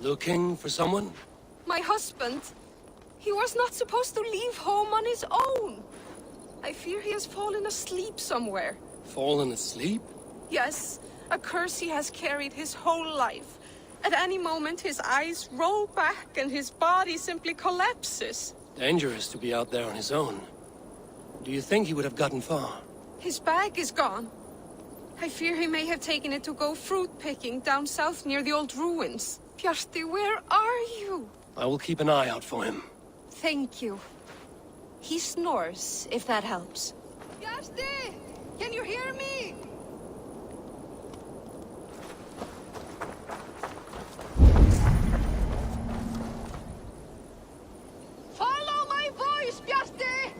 Looking for someone? My husband. He was not supposed to leave home on his own. I fear he has fallen asleep somewhere. Fallen asleep? Yes, a curse he has carried his whole life. At any moment, his eyes roll back and his body simply collapses. Dangerous to be out there on his own. Do you think he would have gotten far? His bag is gone. I fear he may have taken it to go fruit picking down south near the old ruins. Bjarti, where are you? I will keep an eye out for him. Thank you. He snores, if that helps. Bjarti! Can you hear me? Follow my voice, Bjarti!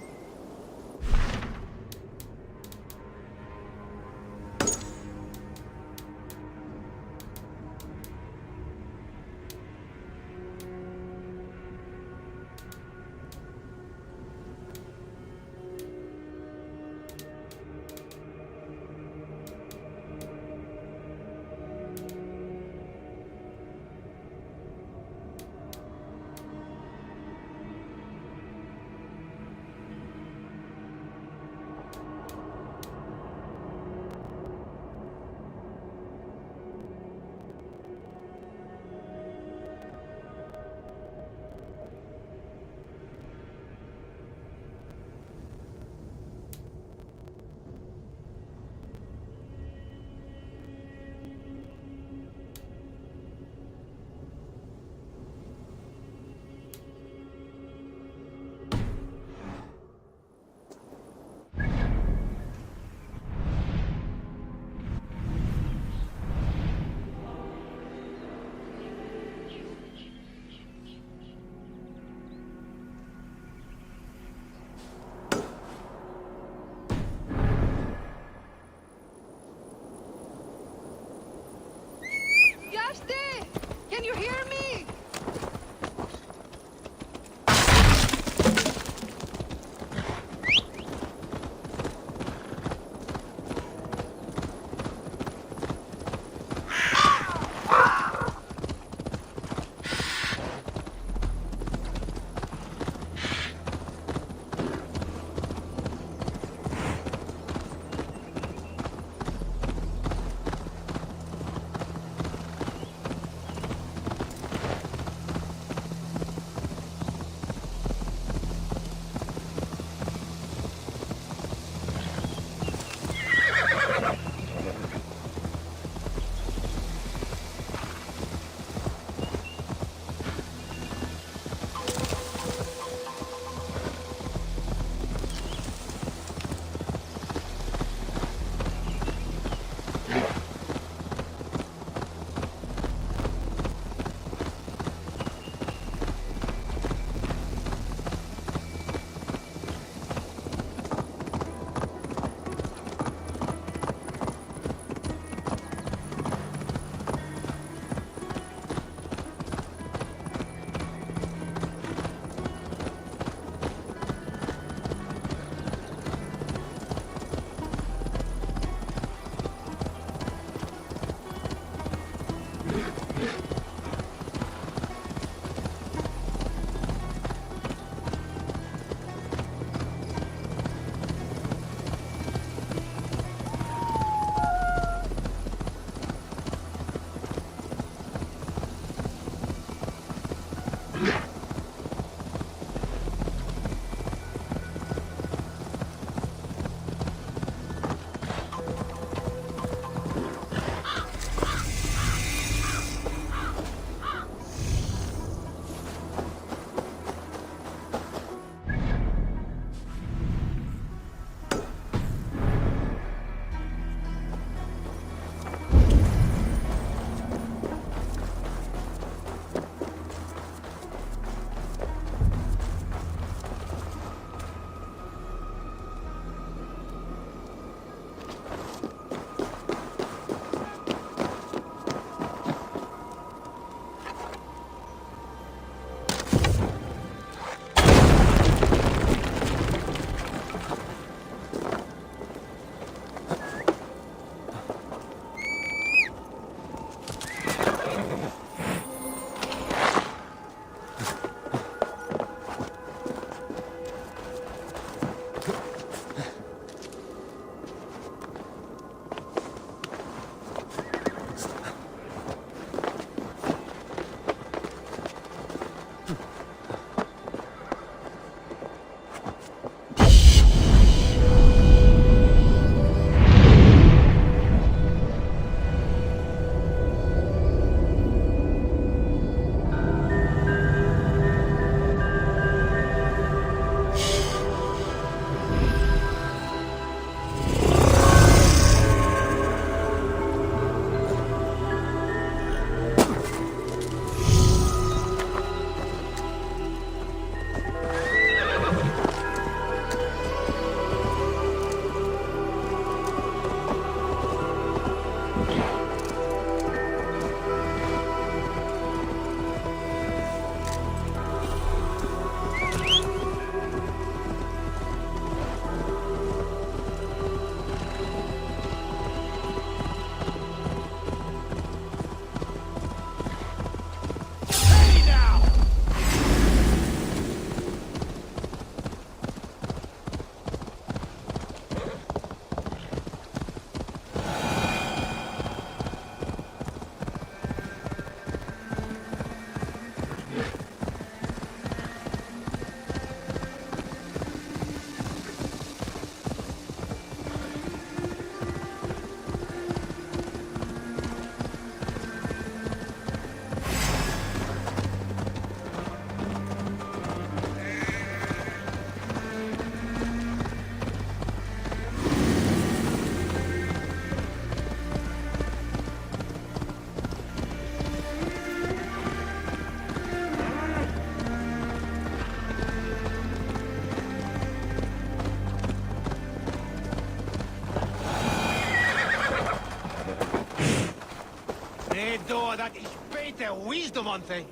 the wisdom on things.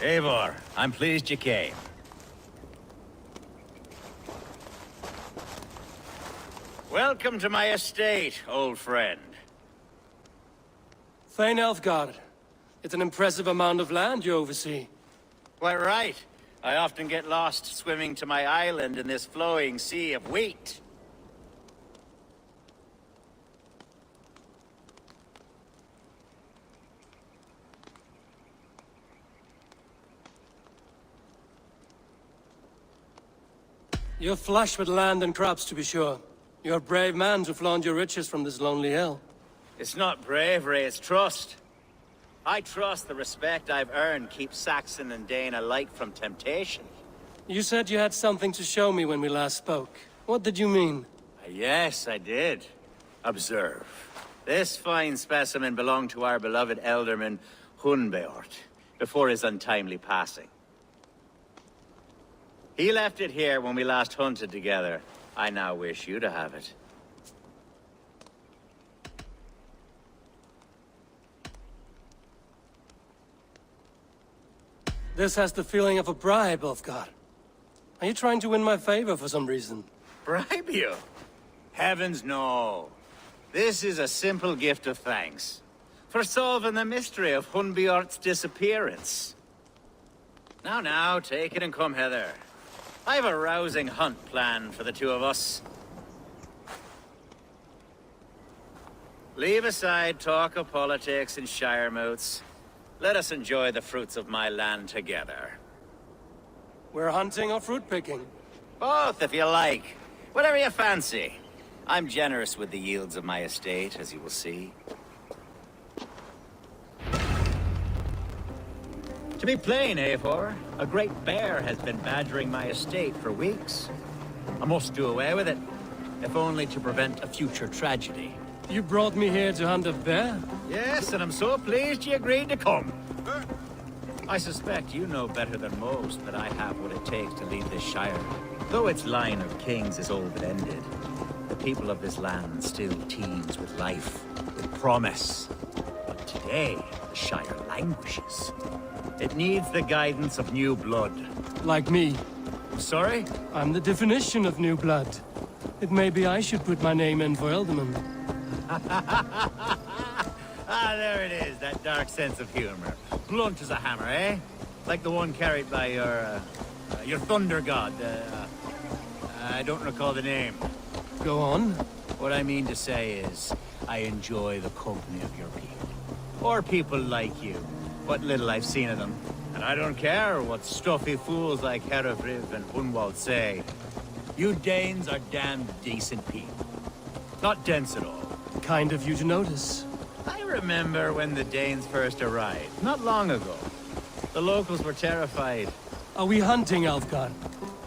Eivor, I'm pleased you came. Welcome to my estate, old friend. Thane Elfgard. It's an impressive amount of land you oversee. Quite right. I often get lost swimming to my island in this flowing sea of wheat. You're flush with land and crops, to be sure. You're a brave man to flaunt your riches from this lonely hill. It's not bravery, it's trust. I trust the respect I've earned keeps Saxon and Dane alike from temptation. You said you had something to show me when we last spoke. What did you mean? Yes, I did. Observe. This fine specimen belonged to our beloved elderman, Hunbeort, before his untimely passing. He left it here when we last hunted together. I now wish you to have it. This has the feeling of a bribe, Ulfgar. Are you trying to win my favor for some reason? Bribe you? Heavens no. This is a simple gift of thanks. For solving the mystery of Hunbeort's disappearance. Now, take it and come hither. I have a rousing hunt planned for the two of us. Leave aside talk of politics and shire moats. Let us enjoy the fruits of my land together. We're hunting or fruit picking? Both, if you like. Whatever you fancy. I'm generous with the yields of my estate, as you will see. To be plain, Eivor, a great bear has been badgering my estate for weeks. I must do away with it, if only to prevent a future tragedy. You brought me here to hunt a bear? Yes, and I'm so pleased you agreed to come. I suspect you know better than most that I have what it takes to lead this shire. Though its line of kings is all but ended, the people of this land still teems with life, with promise. But today, the shire languishes. It needs the guidance of new blood. Like me. Sorry? I'm the definition of new blood. It may be I should put my name in for Elderman. There it is, that dark sense of humor. Blunt as a hammer, eh? Like the one carried by your thunder god. I don't recall the name. Go on. What I mean to say is, I enjoy the company of your people. Or people like you. What little I've seen of them. And I don't care what stuffy fools like Herefriv and Hunwald say. You Danes are damned decent people. Not dense at all. Kind of you to notice. I remember when the Danes first arrived, not long ago. The locals were terrified. Are we hunting, Ulfgar?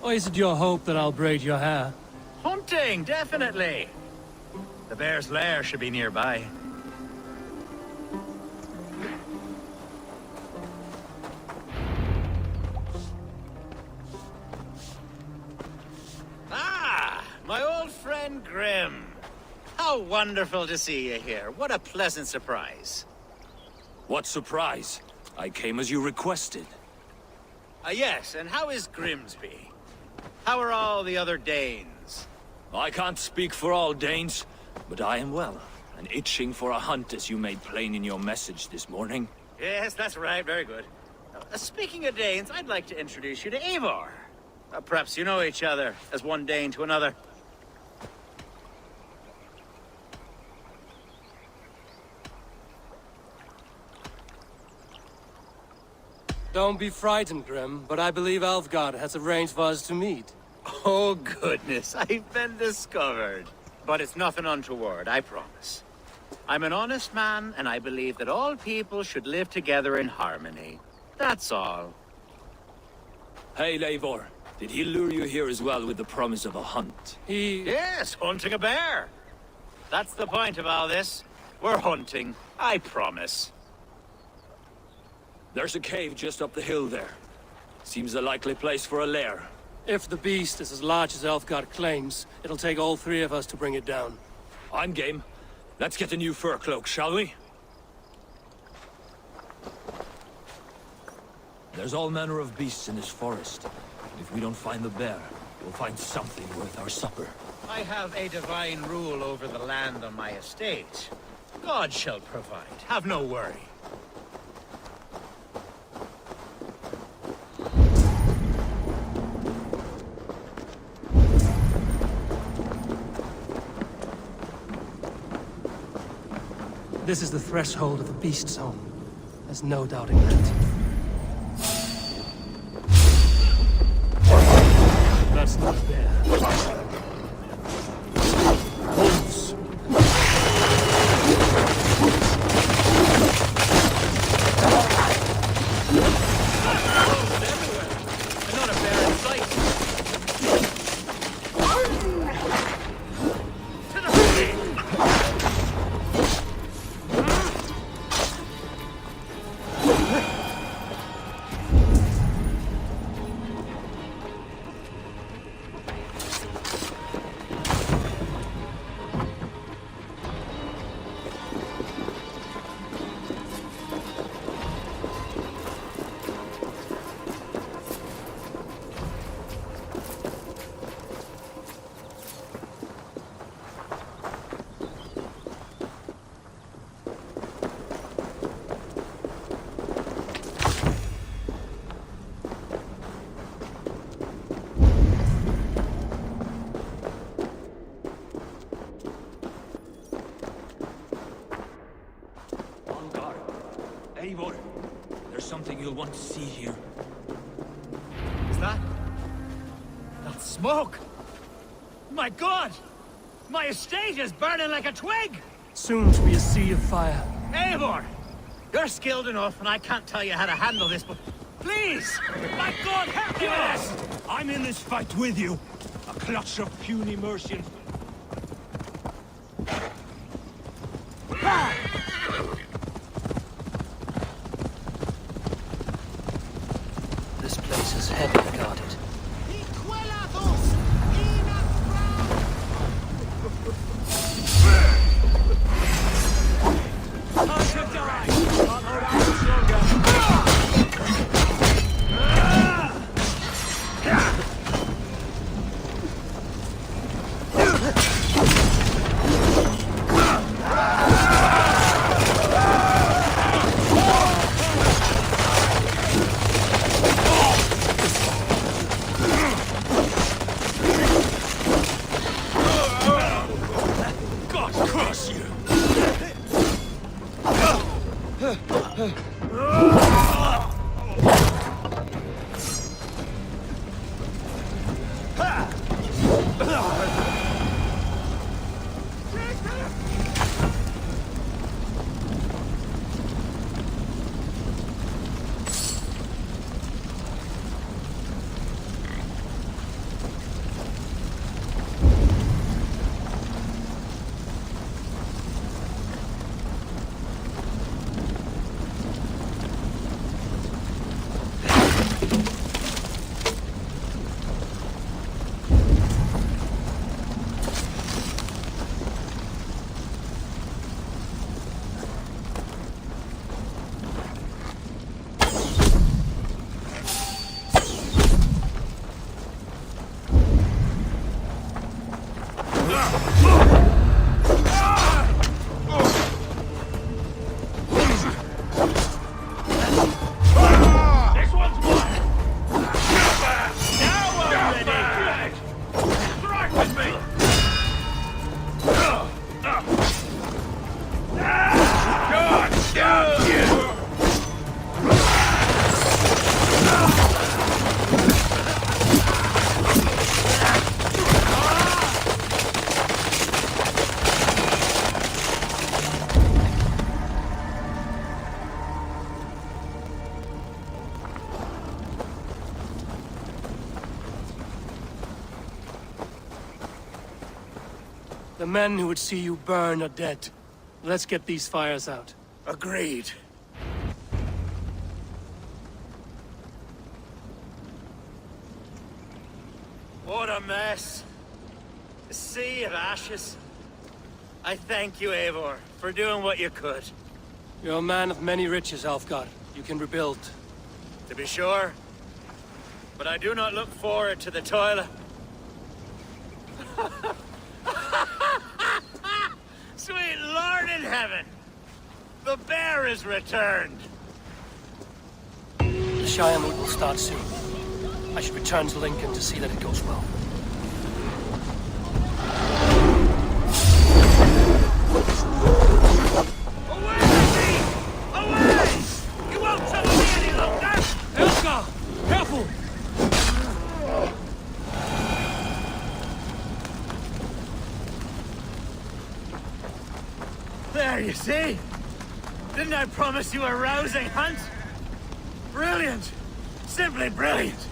Or is it your hope that I'll braid your hair? Hunting, definitely! The bear's lair should be nearby. Ah! My old friend Grim. How wonderful to see you here. What a pleasant surprise. What surprise? I came as you requested. Yes, and how is Grimsby? How are all the other Danes? I can't speak for all Danes, but I am well, and itching for a hunt as you made plain in your message this morning. Yes, that's right. Very good. Speaking of Danes, I'd like to introduce you to Eivor. Perhaps you know each other, as one Dane to another. Don't be frightened, Grim, but I believe Alfgard has arranged for us to meet. Oh, goodness, I've been discovered. But it's nothing untoward, I promise. I'm an honest man, and I believe that all people should live together in harmony. That's all. Hey, Eivor. Did he lure you here as well with the promise of a hunt? Yes, hunting a bear. That's the point of all this. We're hunting, I promise. There's a cave just up the hill there. Seems a likely place for a lair. If the beast is as large as Elfgard claims, it'll take all three of us to bring it down. I'm game. Let's get a new fur cloak, shall we? There's all manner of beasts in this forest. If we don't find the bear, we'll find something worth our supper. I have a divine rule over the land on my estate. God shall provide. Have no worry. This is the threshold of the beast's home. There's no doubting that. That's not a bear. Wolves. Not a bear in sight. To the feet! On guard. Eivor, there's something you'll want to see here. Is that? That's smoke! My God! My estate is burning like a twig! Soon to be a sea of fire. Eivor! You're skilled enough, and I can't tell you how to handle this, but... Please! My God, help me with this! I'm in this fight with you. A clutch of puny Mercians. This place is heavily guarded. The men who would see you burn are dead. Let's get these fires out. Agreed. What a mess. A sea of ashes. I thank you, Eivor, for doing what you could. You're a man of many riches, Alfgar. You can rebuild. To be sure. But I do not look forward to the toil. Sweet Lord in heaven! The bear is returned! The Shire mood will start soon. I should return to Lincoln to see that it goes well. Away, Steve! Away! You won't trouble me any longer! Elska! Careful! There, you see? Didn't I promise you a rousing hunt? Brilliant! Simply brilliant!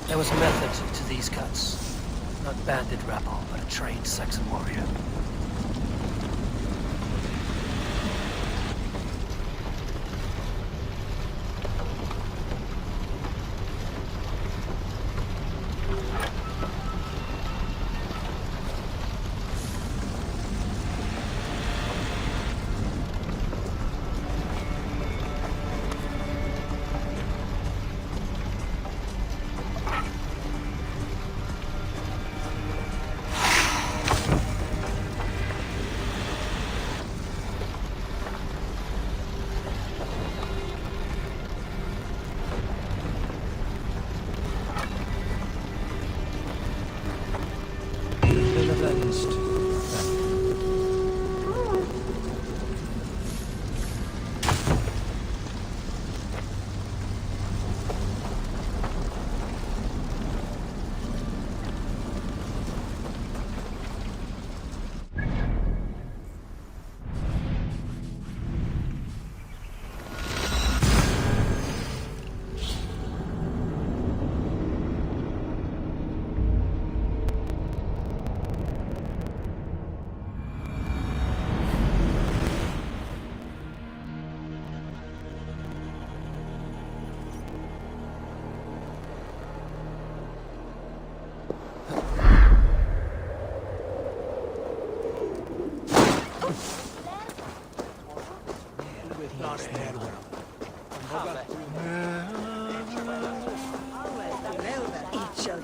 There was a method to these cuts. Not bandit rebel, but a trained Saxon warrior.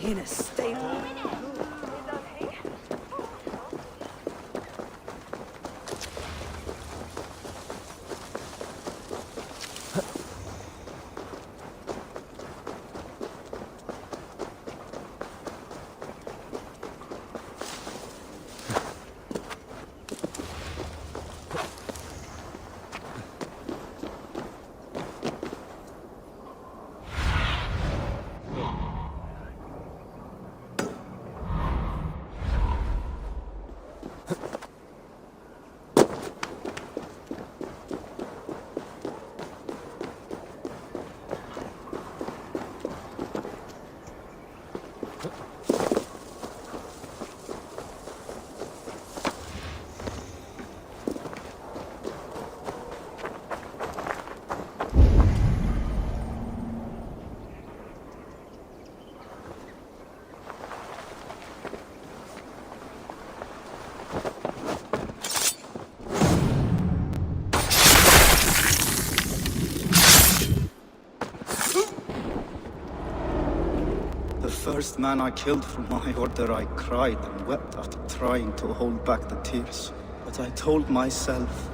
In a stable. The first man I killed from my order, I cried and wept after trying to hold back the tears. But I told myself,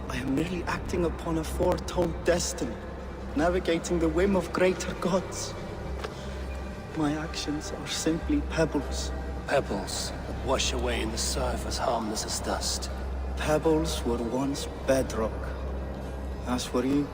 I am merely acting upon a foretold destiny, navigating the whim of greater gods. My actions are simply pebbles. Pebbles that wash away in the surf as harmless as dust. Pebbles were once bedrock, as were you.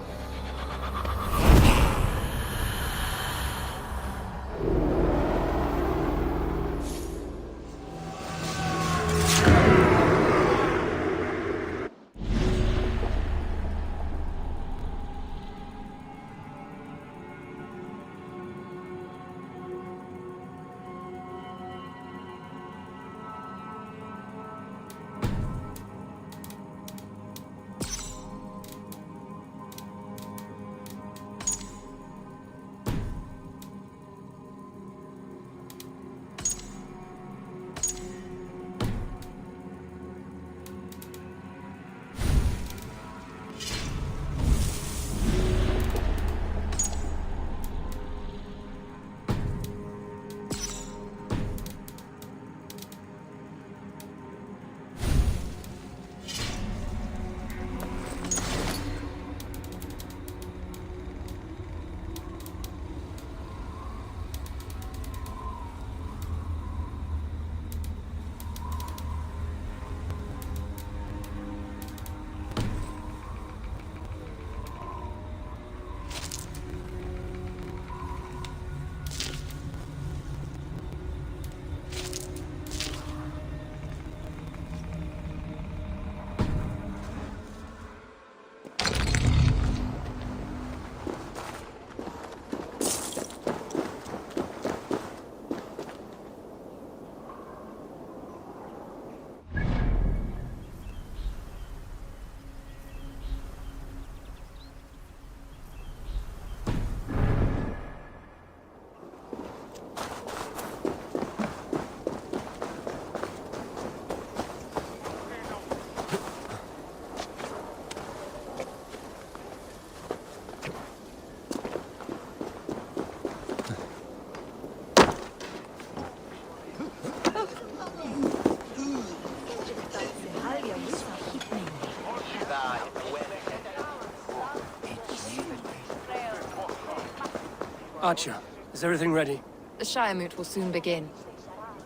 Archer, is everything ready? The Shire Moot will soon begin.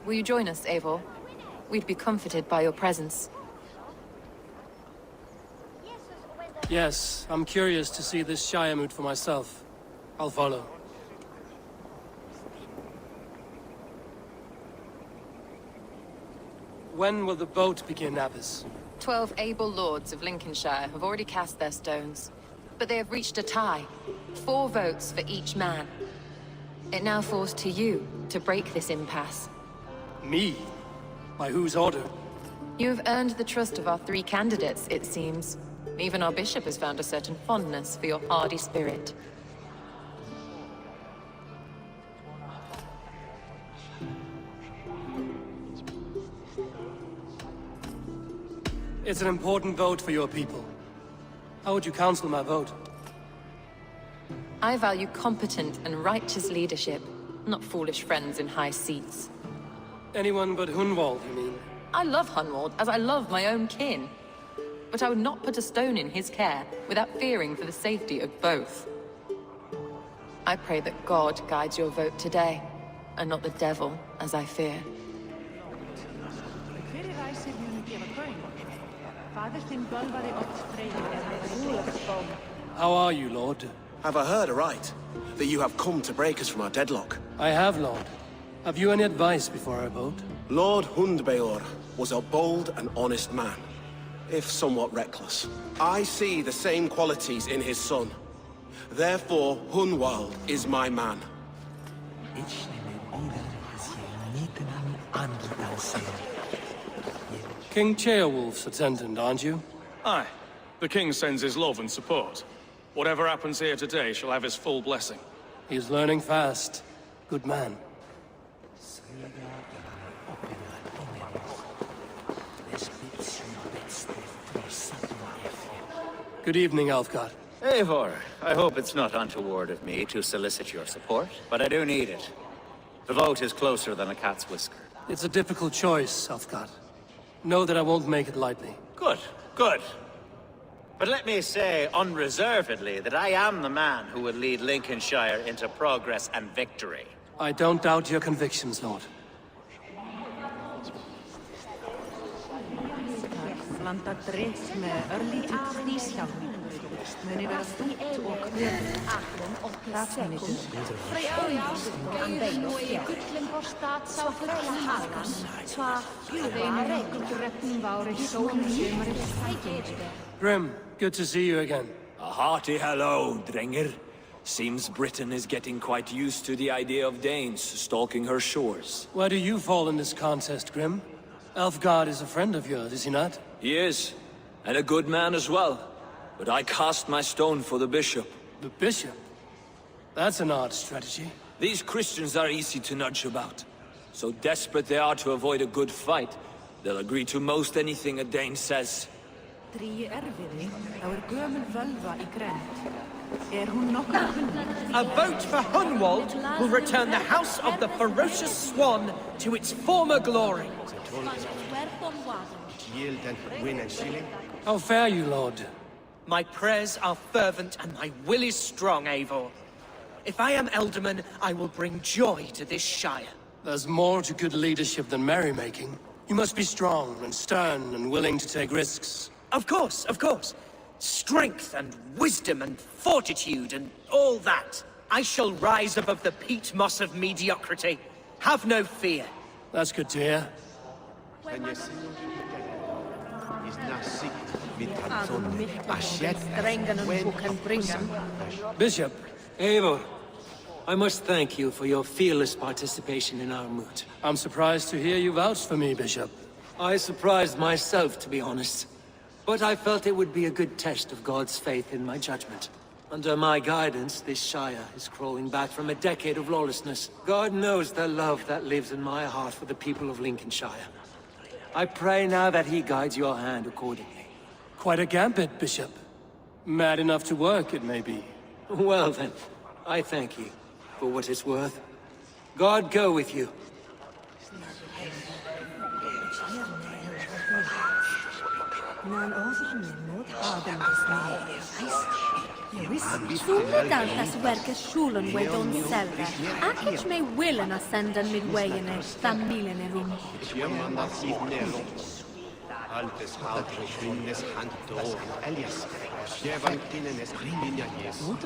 Will you join us, Eivor? We'd be comforted by your presence. Yes, I'm curious to see this Shire Moot for myself. I'll follow. When will the boat begin, Abbess? 12 able lords of Lincolnshire have already cast their stones, but they have reached a tie. 4 votes for each man. It now falls to you to break this impasse. Me? By whose order? You have earned the trust of our 3 candidates, it seems. Even our bishop has found a certain fondness for your hardy spirit. It's an important vote for your people. How would you counsel my vote? I value competent and righteous leadership. not foolish friends in high seats. Anyone but Hunwald, you mean? I love Hunwald as I love my own kin. But I would not put a stone in his care without fearing for the safety of both. I pray that God guides your vote today, and not the devil, as I fear. How are you, Lord? Have I heard aright? That you have come to break us from our deadlock? I have, Lord. Have you any advice before I vote? Lord Hundbeor was a bold and honest man, if somewhat reckless. I see the same qualities in his son. Therefore, Hunwald is my man. King Ceolwulf's attendant, aren't you? Aye. The king sends his love and support. Whatever happens here today shall have his full blessing. He's learning fast. Good man. Good evening, Alfgard. Eivor, I hope it's not untoward of me to solicit your support, but I do need it. The vote is closer than a cat's whisker. It's a difficult choice, Alfgard. Know that I won't make it lightly. Good, good. But let me say unreservedly that I am the man who will lead Lincolnshire into progress and victory. I don't doubt your convictions, Lord. Grim, good to see you again. A hearty hello, Drenger. Seems Britain is getting quite used to the idea of Danes stalking her shores. Where do you fall in this contest, Grim? Alfgard is a friend of yours, is he not? He is, and a good man as well. But I cast my stone for the bishop. The bishop? That's an odd strategy. These Christians are easy to nudge about. So desperate they are to avoid a good fight, they'll agree to most anything a Dane says. A vote for Hunwald will return the House of the Ferocious Swan to its former glory. How fare you, Lord? My prayers are fervent and my will is strong, Eivor. If I am Elderman, I will bring joy to this Shire. There's more to good leadership than merrymaking. You must be strong and stern and willing to take risks. Of course, of course. Strength and wisdom and fortitude and all that. I shall rise above the peat moss of mediocrity. Have no fear. That's good to hear. Bishop. Eivor, I must thank you for your fearless participation in our moot. I'm surprised to hear you vouch for me, Bishop. I surprised myself, to be honest. But I felt it would be a good test of God's faith in my judgment. Under my guidance, this Shire is crawling back from a decade of lawlessness. God knows the love that lives in my heart for the people of Lincolnshire. I pray now that he guides your hand accordingly. Quite a gambit, Bishop. Mad enough to work, it may be. Well then, I thank you for what it's worth. God go with you. Sulle verkar schulen wedon selga. Akich me willen ascenden midway in a familien rum. Altes Altes Windes Hanto Elias Shevantinen es Rinia Yes One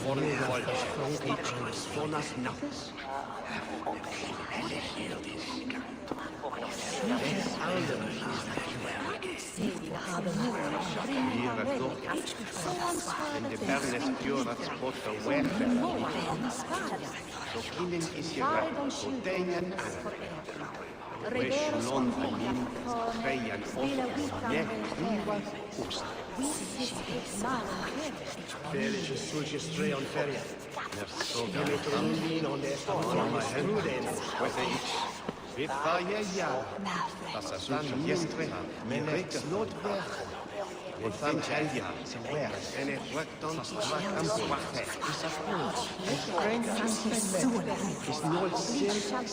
foreign Volk each Sonas Naps in the Bernes Purats Potter Welfare so Kinen is your Dingen Resh non alim, Freyan off, Yek, Riva, Usta. Felice sulci stray on feria. So Dimitrin on the Estamon, Ruden, with each. With fire yard. Passasan, Yestre, Menex, Lord Berg. Wrth am helio, sy'n wer, yn eich wygdon swag am swagte. Is nooit zeer maar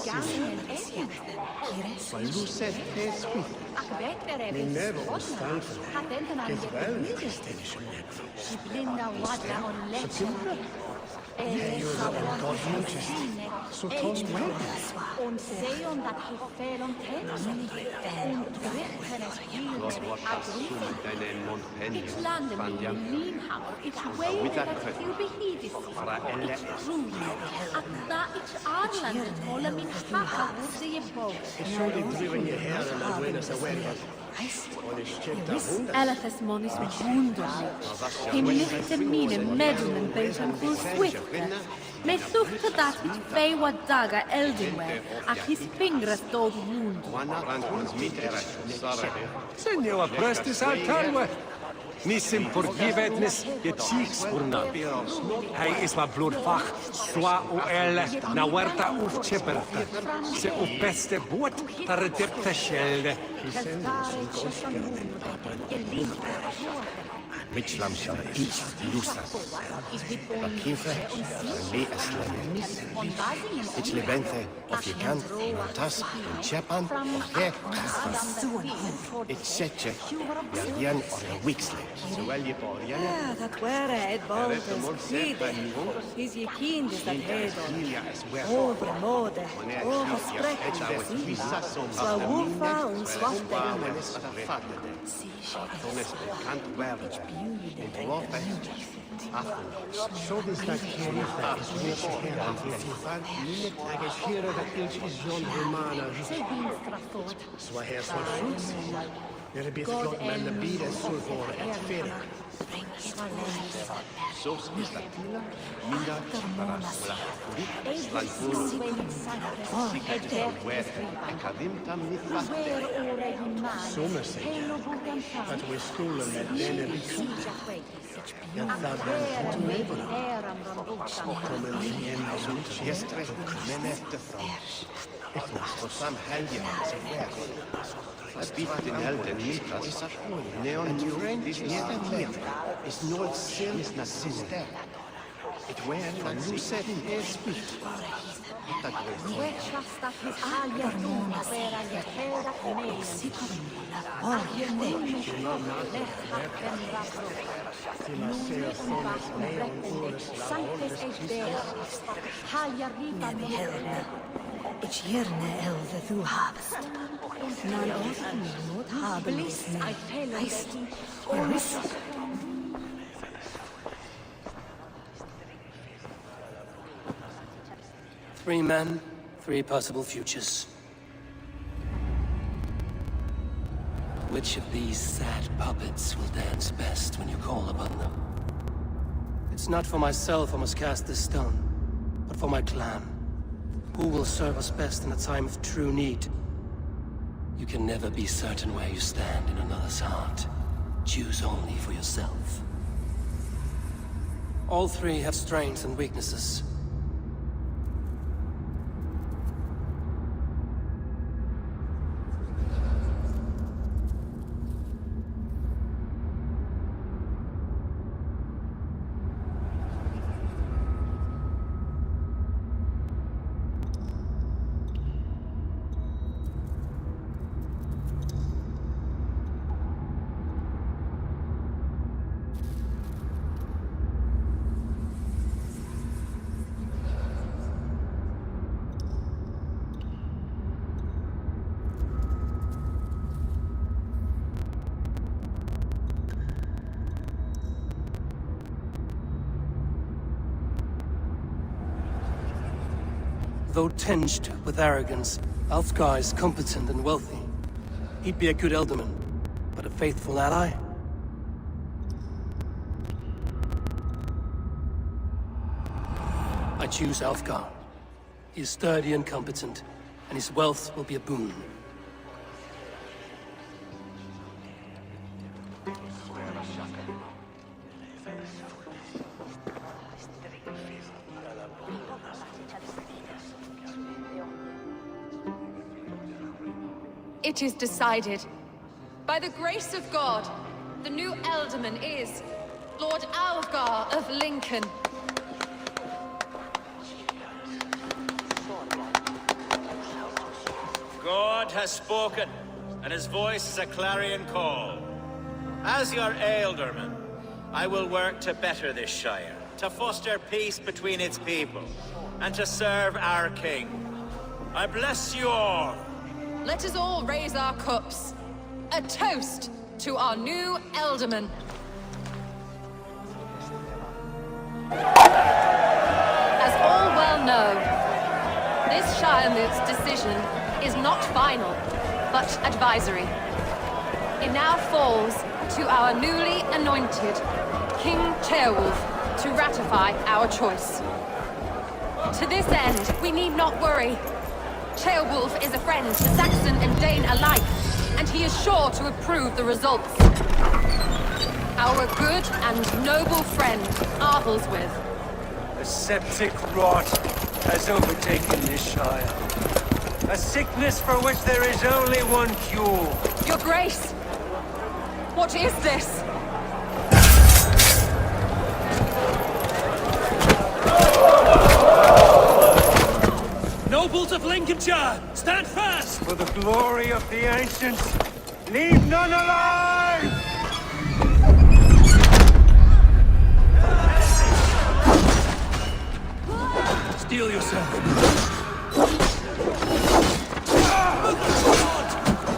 Lucet is goed. Mijn nevel bestaan van is wel so toast well. Und sehen, dass ich fehl und tätig und richten es ich lande mit Lienhang, ich weine, dass ich überhiedig At da ich Arland holen min haka und sie Boot. Ich soll die drüben hierher und dann wenn es erwähnt. Elefes monis wunderlich. Him lichte mine medlen bezen full swift. Me suchte dat hit fewa daga eldinware, ach his fingers dod wound. Senjova prestis altarve. Nissim forgivednis je cheeks urna. Hij is ma blodfach, swa o elle, na huerta uf cheperta. Se u beste boot, tar depte schelde. Mitchlam shall each lusa. Bakife, me aslame. Ich lebente, of je kan, tas, chepan, of je, ich setche, Jardian or a Wixley. Zowel je Paulien. Ja, dat ware het boven schieden. Is je kind is dat hedon. Over mode, over sprechen. Zwa wufa und zwafte. Toen is bekend werden. In de lopen. Zo is dat geen is niet gegaan. Niet negeren dat iets is zo'n humana. Zwa heer zo'n schutz. Er biedt vlot men de bieden zo voor het verder. Zo is dat minder para la Slanfuru. Academtam niet vast. Sommer zeg dat we stoelen met denne recruit. Ja, dat dan goed leven. Komen we in zo'n gesteren men efter Frans. Ik moest voor Sam helgen zijn werk. Het biedt in helden niet als neon new is niet meer. Is nooit zelfs naar sister. Het weer van Lucet is goed. Dat Ich jerne elde du habest. Nan ofen not haben is heist. Three men, three possible futures. Which of these sad puppets will dance best when you call upon them? It's not for myself I must cast this stone, but for my clan. Who will serve us best in a time of true need? You can never be certain where you stand in another's heart. Choose only for yourself. All three have strengths and weaknesses. Though tinged with arrogance, Alfgar is competent and wealthy. He'd be a good elderman, but a faithful ally? I choose Alfgar. He is sturdy and competent, and his wealth will be a boon. It is decided. By the grace of God, The new Alderman is Lord Algar of Lincoln. God has spoken, and his voice is a clarion call. As your Alderman, I will work to better this Shire, to foster peace between its people, and to serve our king. I bless you all. Let us all raise our cups. A toast to our new Alderman. As all well know, this Shire Moot's decision is not final, but advisory. It now falls to our newly anointed King Ceolwulf to ratify our choice. To this end, we need not worry. Ceolwulf is a friend to Saxon and Dane alike, and he is sure to approve the results. Our good and noble friend, Arthelswith. A septic rot has overtaken this Shire. A sickness for which there is only one cure. Your Grace! What is this? Nobles of Lincolnshire, stand fast! For the glory of the ancients, leave none alive! Steel yourself.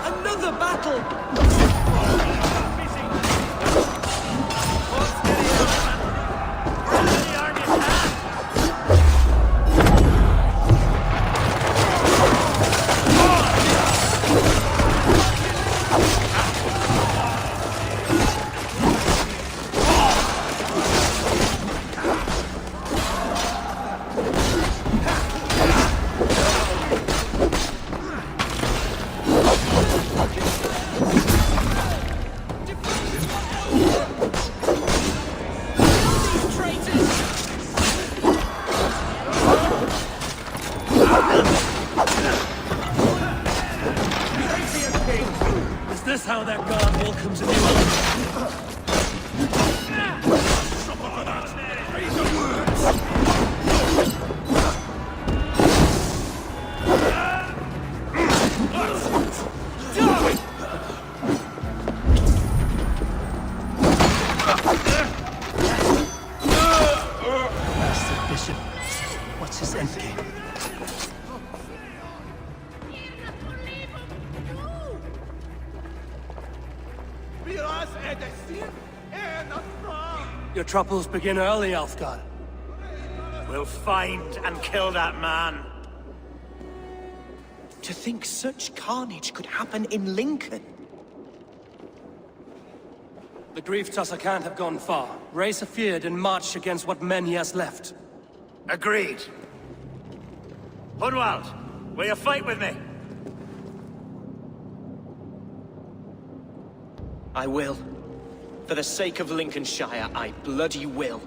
Another battle! Is this how that guard welcomes a new Alderman? Master Bishop, what's his endgame? Your troubles begin early, Alfgar. We'll find and kill that man. To think such carnage could happen in Lincoln. The grief Tusser can't have gone far. Raise a feared and march against what men he has left. Agreed. Hunwald, will you fight with me? I will. For the sake of Lincolnshire, I bloody will.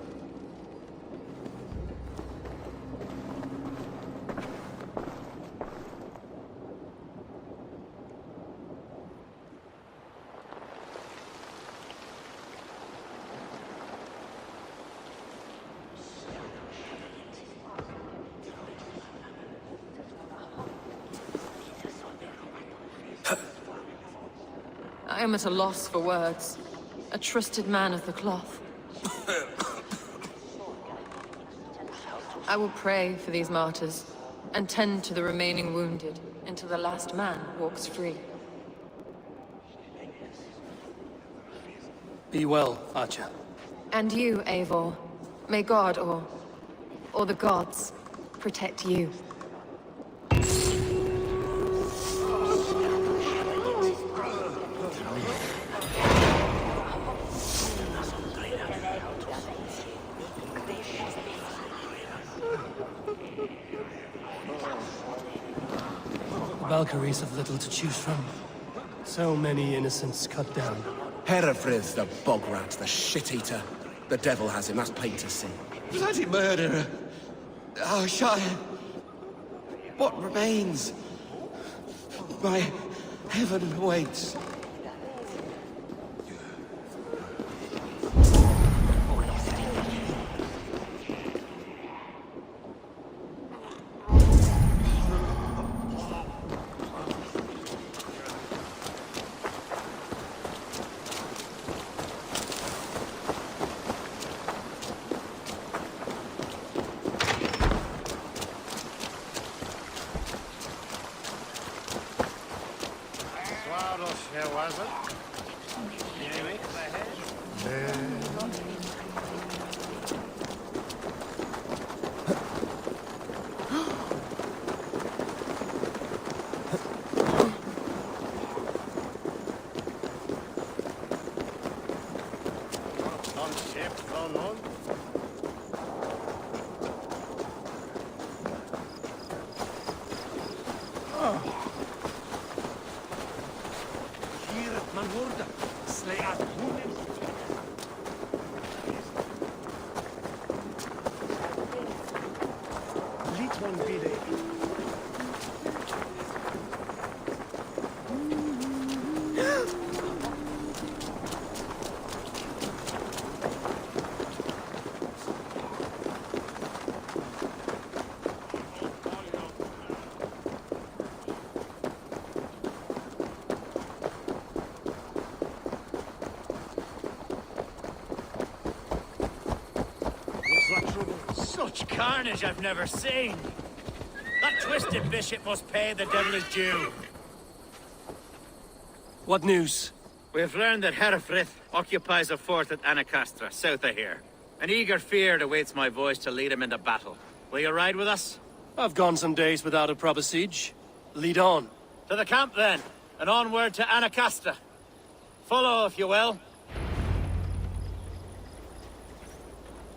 I am at a loss for words. A trusted man of the cloth. I will pray for these martyrs, and tend to the remaining wounded, until the last man walks free. Be well, Archer. And you, Eivor. May God, or the gods, protect you. The Valkyries have little to choose from. So many innocents cut down. Herefrith, the bog rat, the shit-eater. The devil has him, that's plain to see. Bloody murderer! Our Shire! What remains? My heaven awaits. There was it. Such carnage I've never seen. That twisted bishop must pay the devil his due. What news? We have learned that Herefrith occupies a fort at Anacastra, south of here. An eager fear awaits my voice to lead him into battle. Will you ride with us? I've gone some days without a proper siege. Lead on. To the camp then, and onward to Anacastra. Follow, if you will.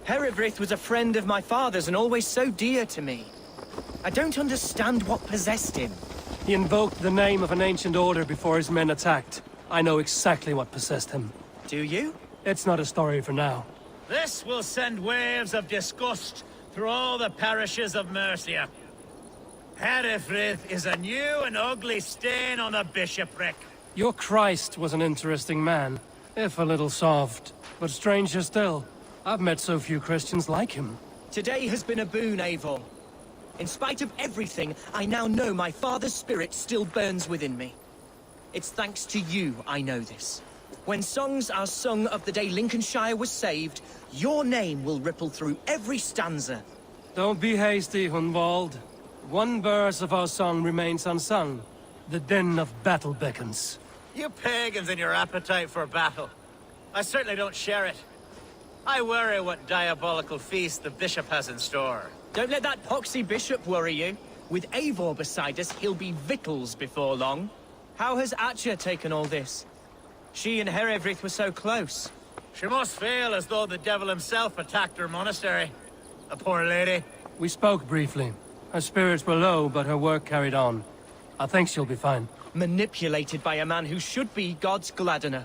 Herefrith was a friend of my father's and always so dear to me. I don't understand what possessed him. He invoked the name of an ancient order before his men attacked. I know exactly what possessed him. Do you? It's not a story for now. This will send waves of disgust through all the parishes of Mercia. Herefrith is a new and ugly stain on the bishopric. Your Christ was an interesting man, if a little soft. But stranger still, I've met so few Christians like him. Today has been a boon, Eivor. In spite of everything, I now know my father's spirit still burns within me. It's thanks to you I know this. When songs are sung of the day Lincolnshire was saved, your name will ripple through every stanza. Don't be hasty, Hunwald. One verse of our song remains unsung. The din of battle beckons. You pagans and your appetite for battle. I certainly don't share it. I worry what diabolical feast the bishop has in store. Don't let that poxy bishop worry you. With Eivor beside us, he'll be victuals before long. How has Atcha taken all this? She and Herefrith were so close. She must feel as though the devil himself attacked her monastery. A poor lady. We spoke briefly. Her spirits were low, but her work carried on. I think she'll be fine. Manipulated by a man who should be God's gladdener.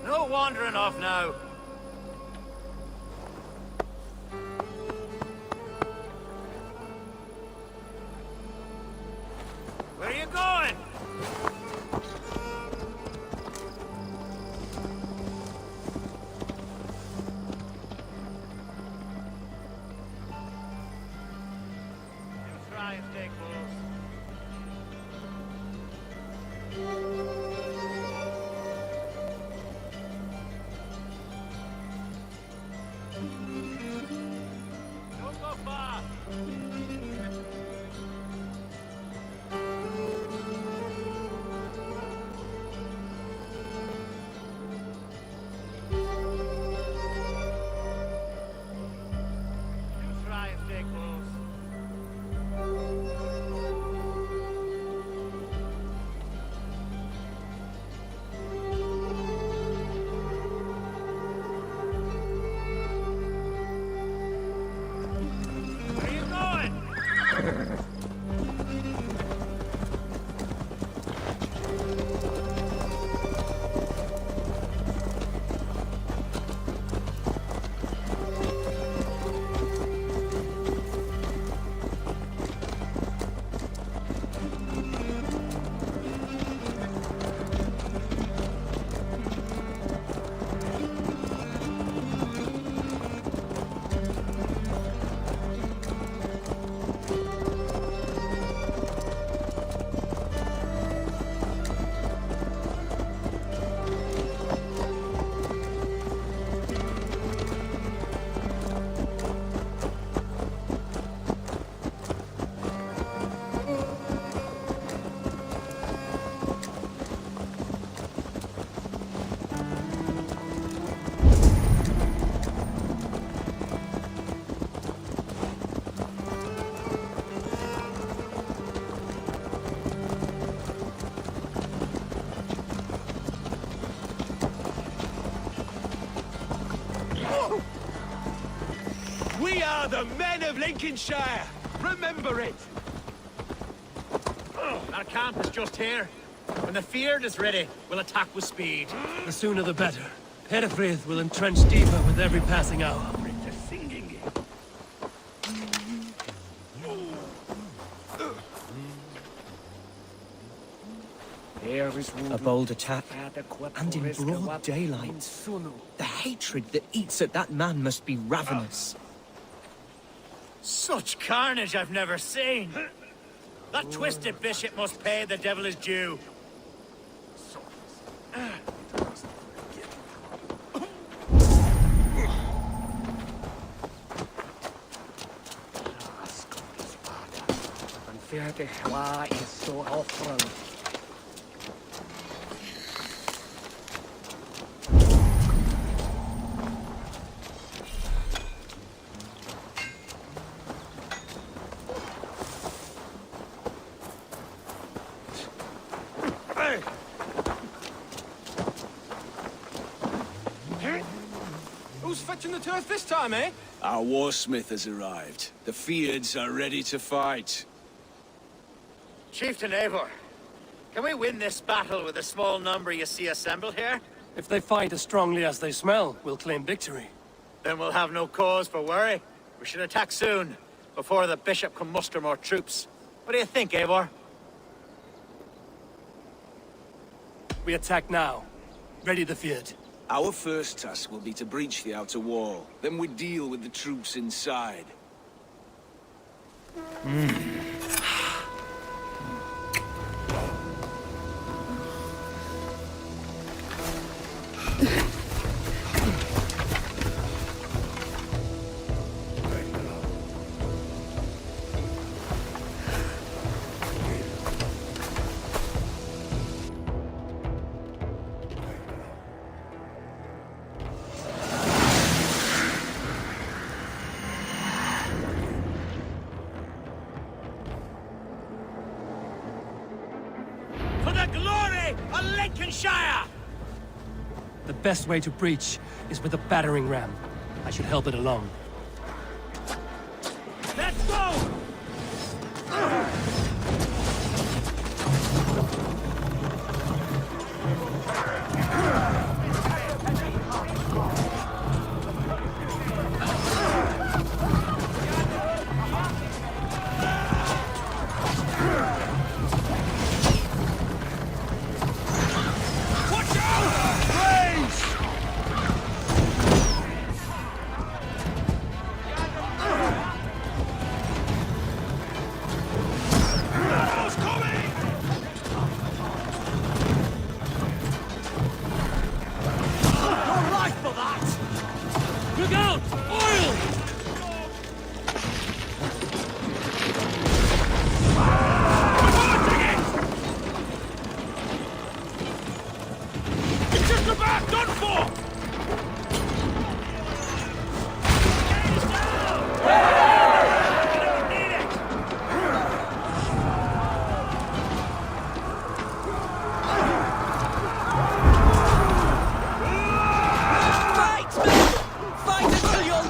No wandering off now. Where are you going? You try and take balls. are the men of Lincolnshire! Remember it! Our camp is just here. When the field is ready, we'll attack with speed. The sooner the better. Herefrith will entrench deeper with every passing hour. A bold attack, and in broad daylight. The hatred that eats at that man must be ravenous. Such carnage I've never seen. That twisted bishop must pay the devil his due. Who's fetching the turf this time, eh? Our warsmith has arrived. The Feards are ready to fight. Chieftain Eivor, can we win this battle with the small number you see assembled here? If they fight as strongly as they smell, we'll claim victory. Then we'll have no cause for worry. We should attack soon, before the bishop can muster more troops. What do you think, Eivor? We attack now. Ready the Feared. Our first task will be to breach the outer wall. Then we deal with the troops inside. For the glory of Lincolnshire! The best way to breach is with a battering ram. I should help it along. Let's go! Look out! Oil! It's just about done for! Fight until you're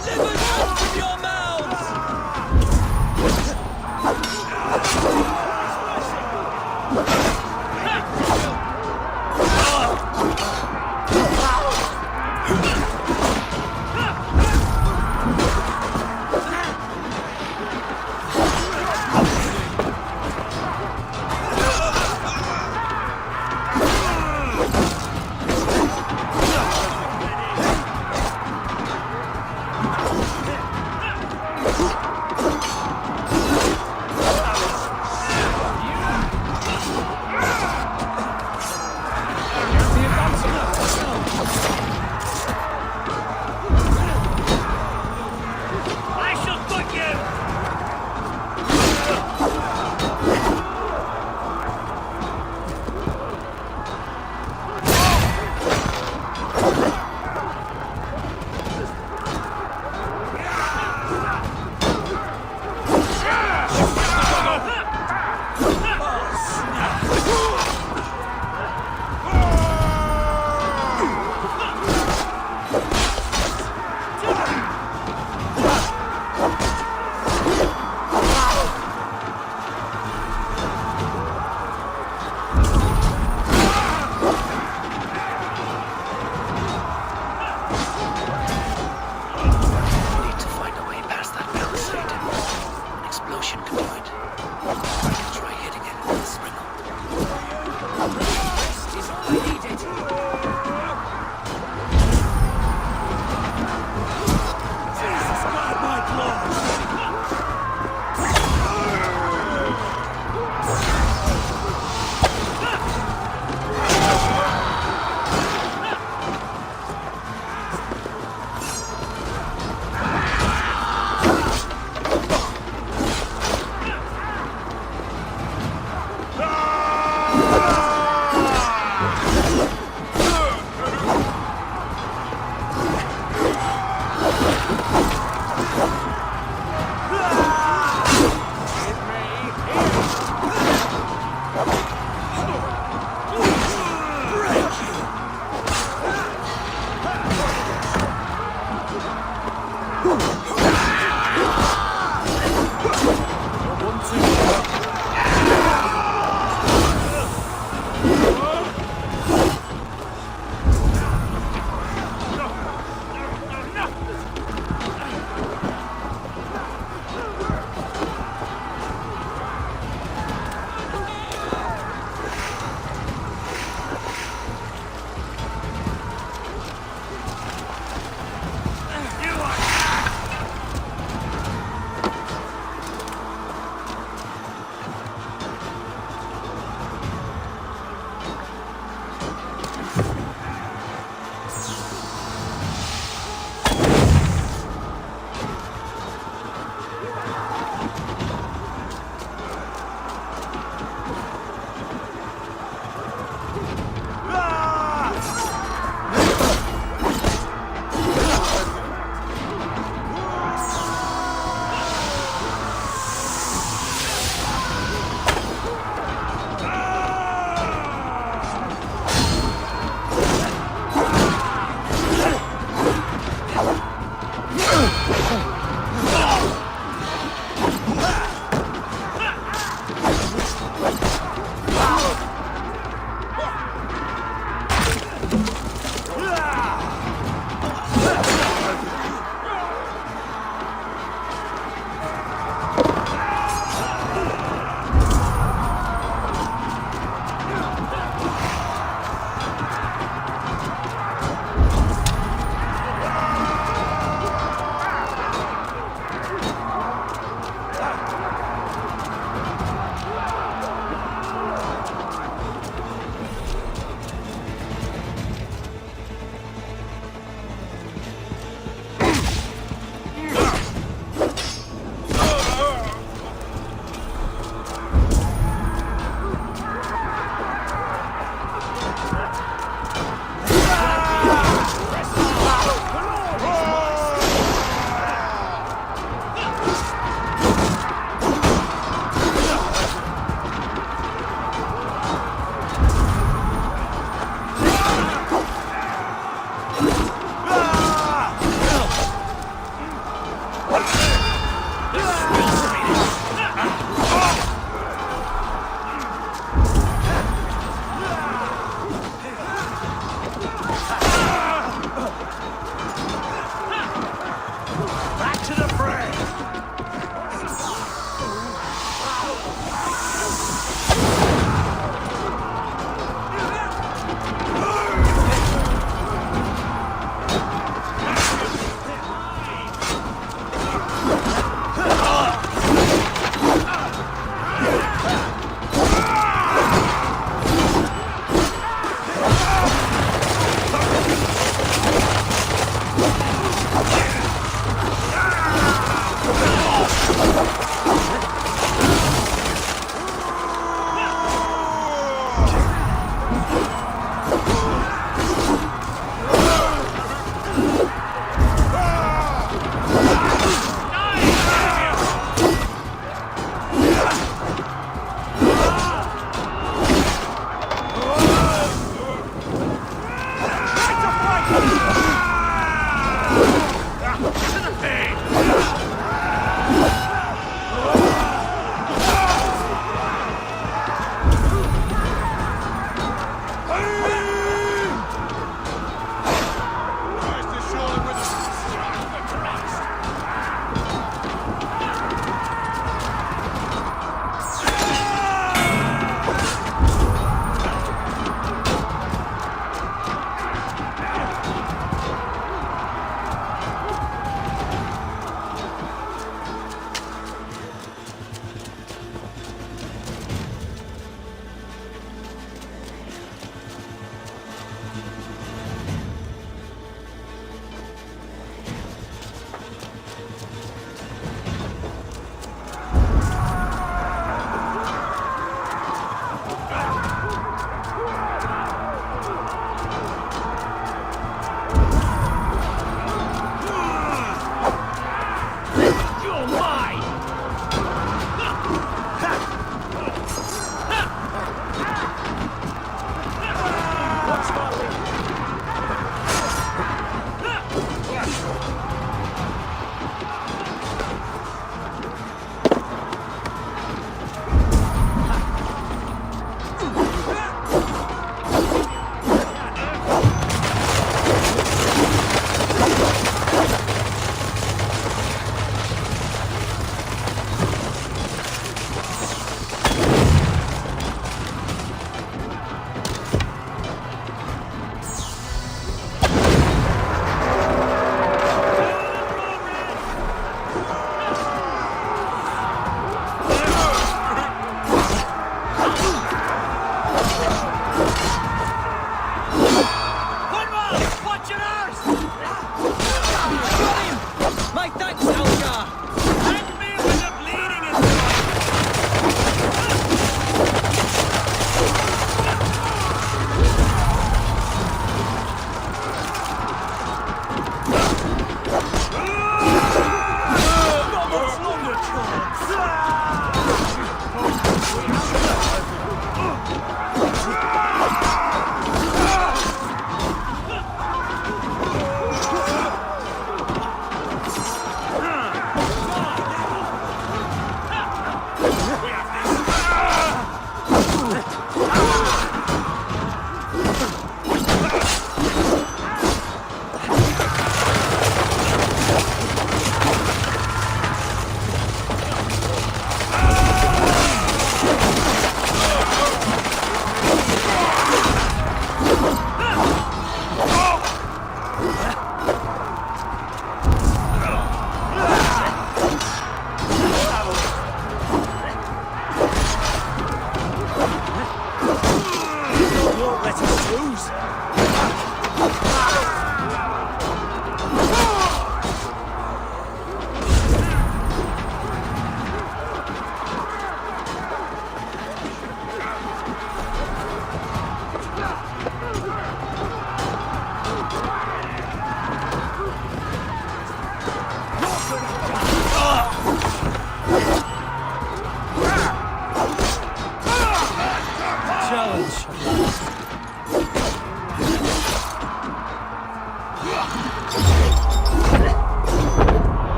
My thanks, Algar! Thank me when the bleeding is done! Not much longer,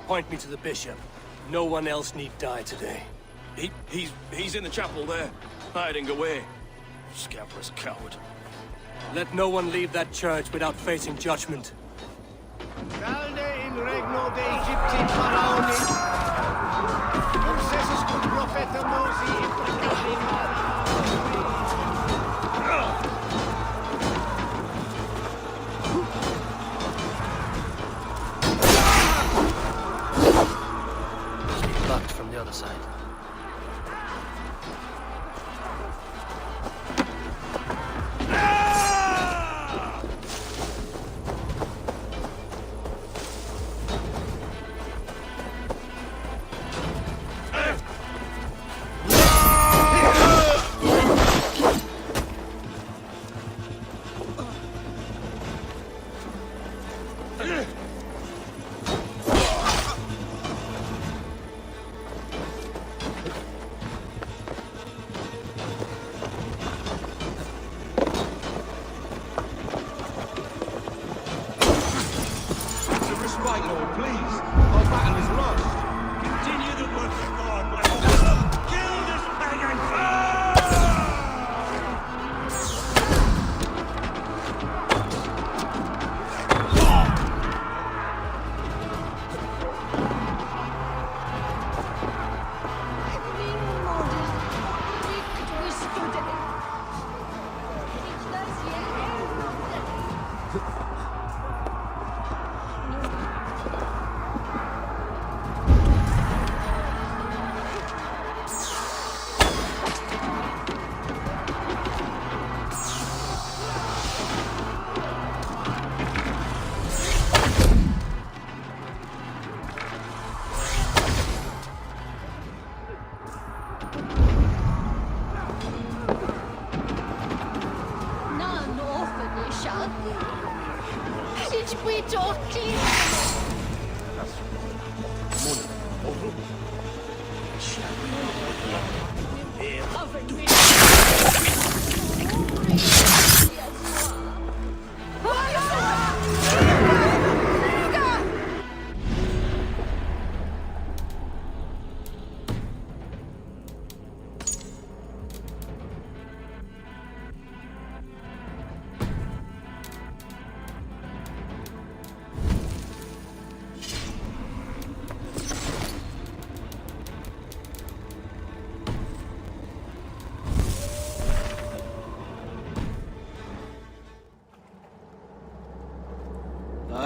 Point me to the bishop. No one else need die today. He's in the chapel there, hiding away. Scabrous coward. Let no one leave that church without facing judgment. Calde in regno de Egypti faraoni. Obsessus cum profeta Mosi in Locked from the other side.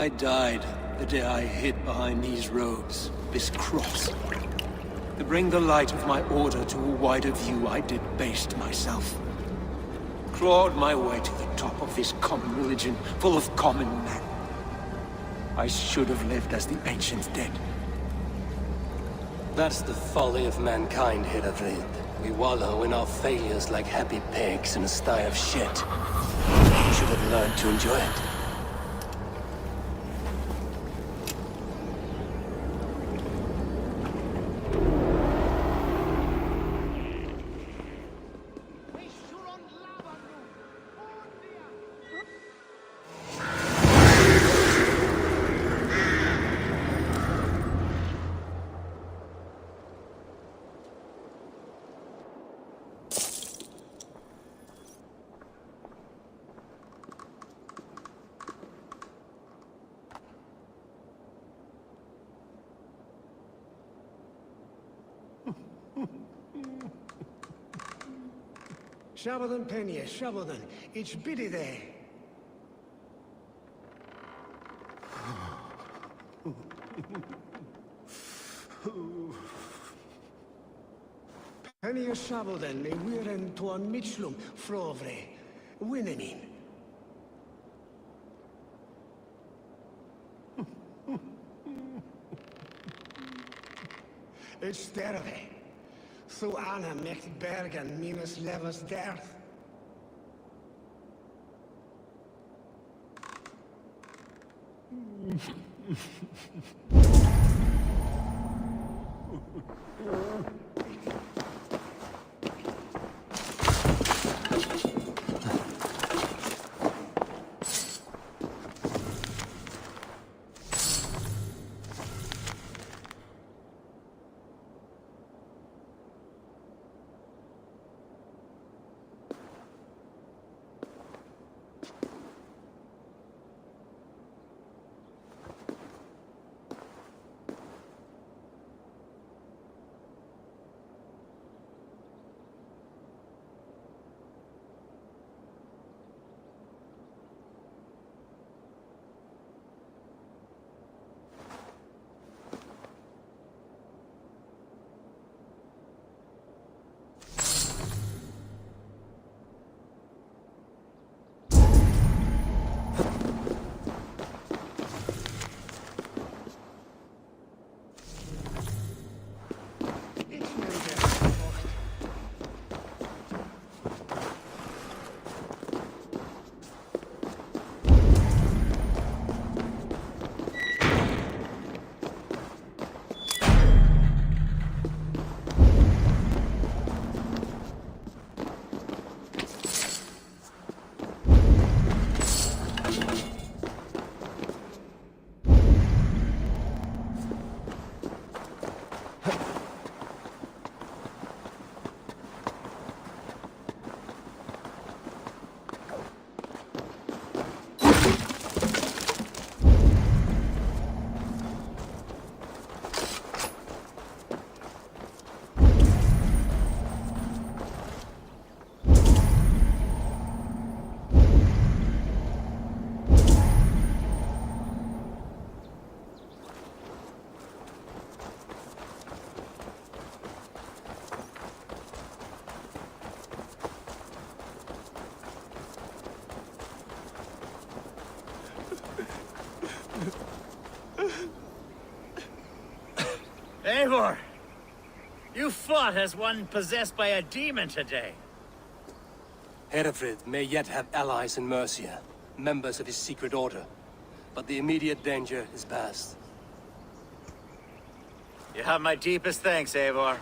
I died the day I hid behind these robes, this cross. To bring the light of my order to a wider view, I debased myself. Clawed my way to the top of this common religion, full of common men. I should have lived as the ancients did. That's the folly of mankind, Hedavrid. We wallow in our failures like happy pigs in a sty of shit. We should have learned to enjoy it. Shabadan Penye, Shabadan, it's biddy there. Penny Shabadan, me wiren to a Mitchlum, Frovre, Winnemin. It's sterve. So Anna mecht bergen minus levels derth. Eivor! You fought as one possessed by a demon today. Hedavrid may yet have allies in Mercia, members of his secret order. but the immediate danger is past. You have my deepest thanks, Eivor.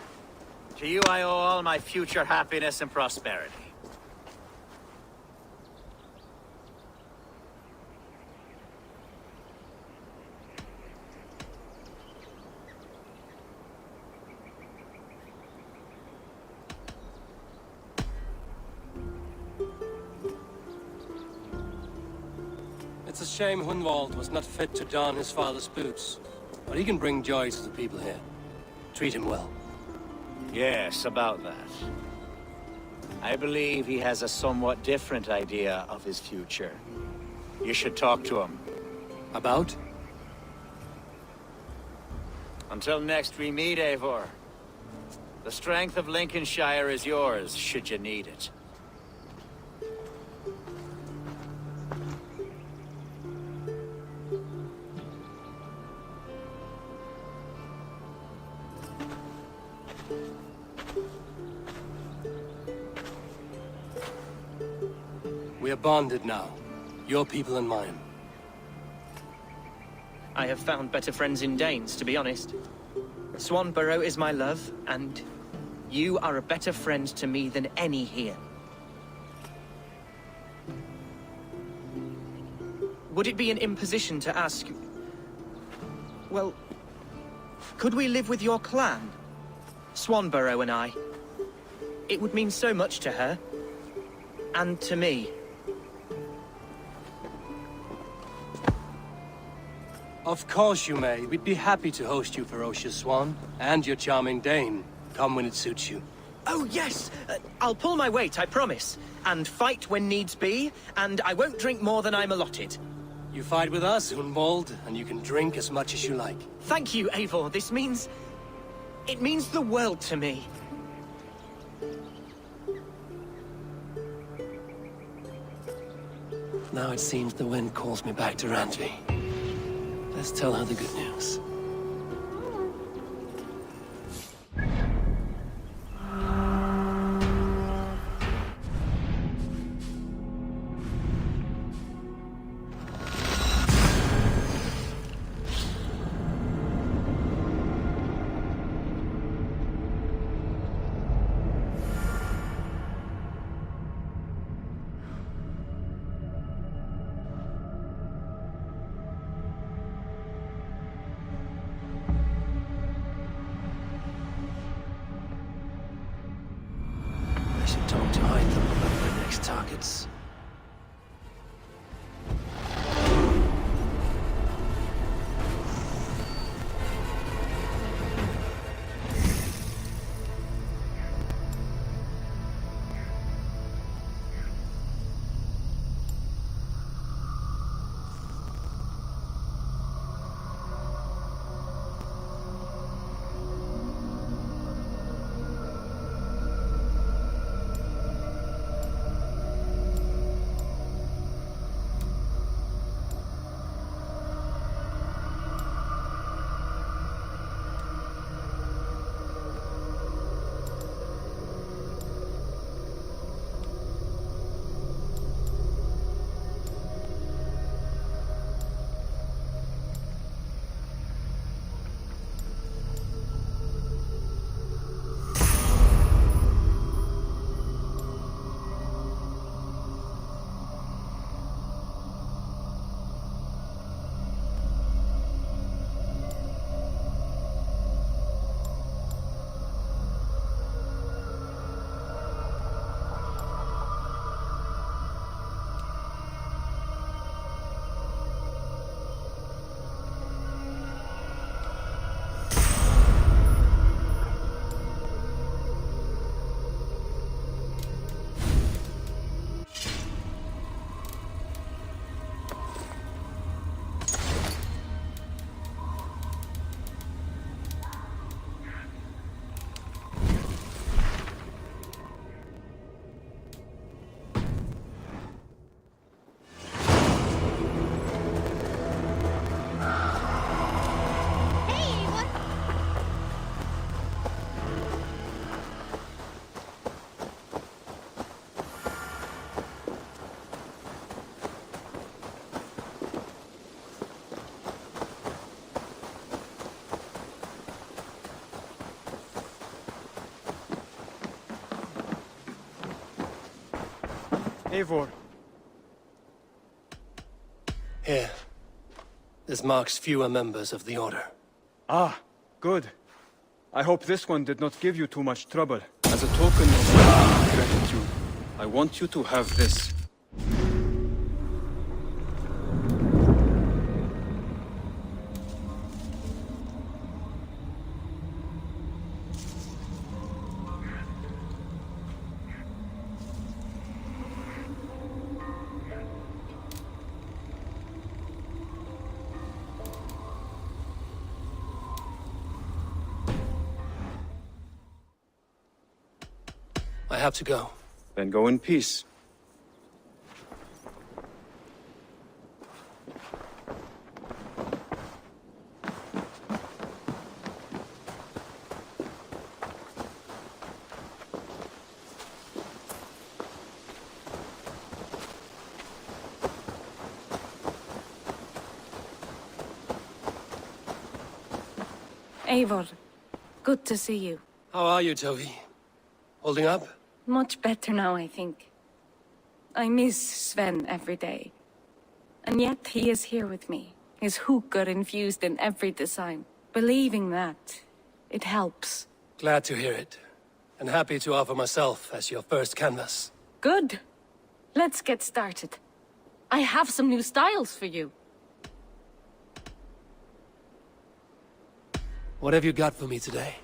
To you I owe all my future happiness and prosperity. It's a shame Hunwald was not fit to don his father's boots. But he can bring joy to the people here. Treat him well. Yes, about that. I believe he has a somewhat different idea of his future. You should talk to him. About? Until next we meet, Eivor. The strength of Lincolnshire is yours, should you need it. We are bonded now. Your people and mine. I have found better friends in Danes, to be honest. Swanborough is my love, and you are a better friend to me than any here. Would it be an imposition to ask... Well, could we live with your clan? Swanborough and I. It would mean so much to her. And to me. Of course you may. We'd be happy to host you, Ferocious Swan. And your charming Dane. Come when it suits you. Oh, yes! I'll pull my weight, I promise. And fight when needs be, and I won't drink more than I'm allotted. You fight with us, Hunwald, and you can drink as much as you like. Thank you, Eivor. This means... it means the world to me. Now it seems the wind calls me back to Randvi. Let's tell her the good news. Time to hide them among my next targets. Eivor. Here. This marks fewer members of the Order. Ah, good. I hope this one did not give you too much trouble. As a token of my gratitude, I want you to have this. I have to go. Then go in peace. Eivor, good to see you. How are you, Tovi? Holding up? Much better now, I think. I miss Sven every day. And yet he is here with me, his hookah infused in every design. Believing that, it helps. Glad to hear it. And happy to offer myself as your first canvas. Good. Let's get started. I have some new styles for you. What have you got for me today?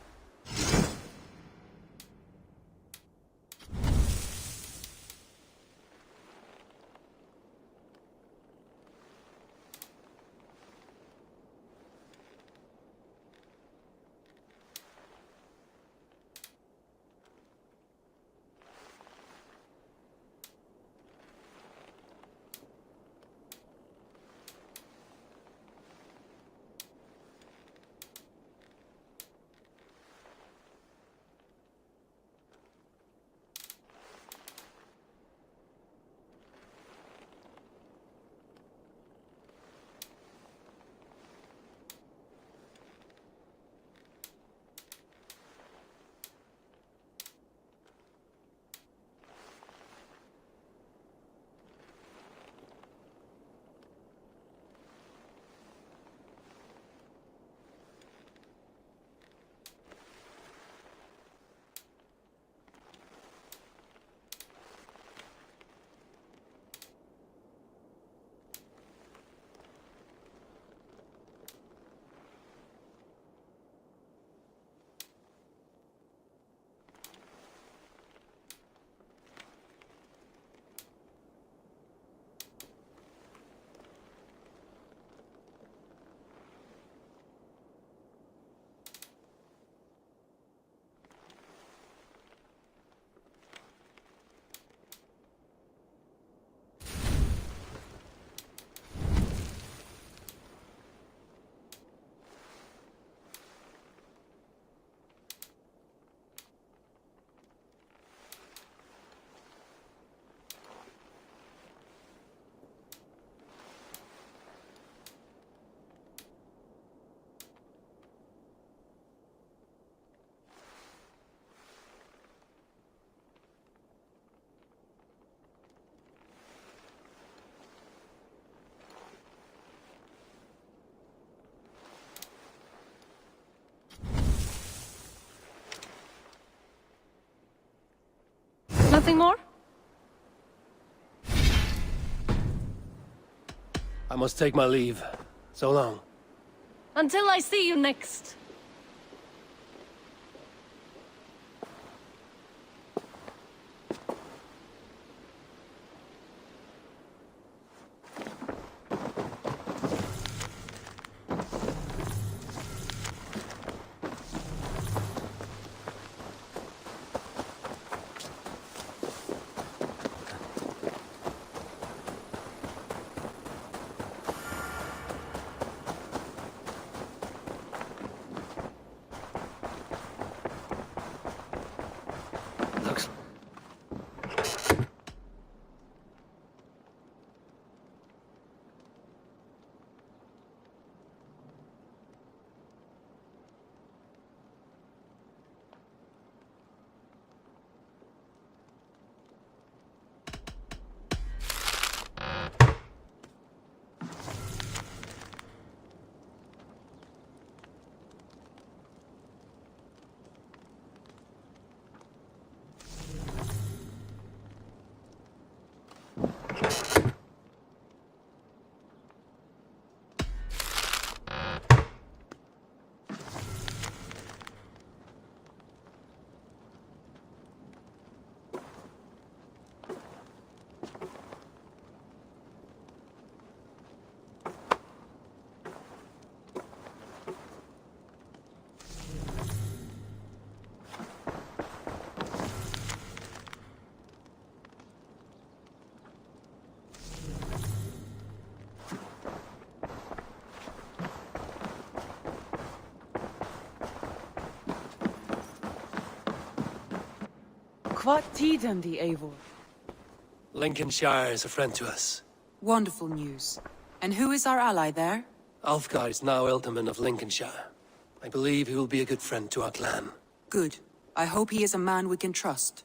Nothing more? I must take my leave. So long. Until I see you next. What tiden the Eivor? Lincolnshire is a friend to us. Wonderful news. And who is our ally there? Alfgar is now Ealdorman of Lincolnshire. I believe he will be a good friend to our clan. Good. I hope he is a man we can trust.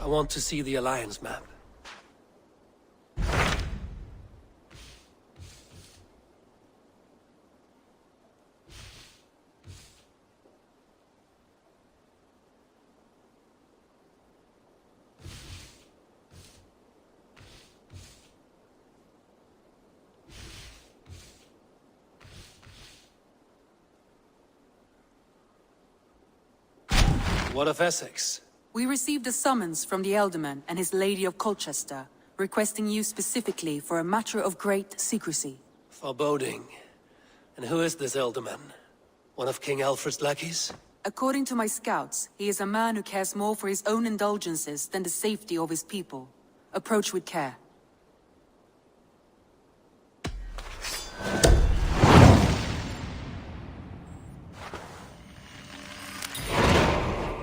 I want to see the Alliance map. What of Essex? We received a summons from the Ealdorman and his Lady of Colchester, requesting you specifically for a matter of great secrecy. Foreboding. And who is this Ealdorman? One of King Alfred's lackeys? According to my scouts, he is a man who cares more for his own indulgences than the safety of his people. Approach with care.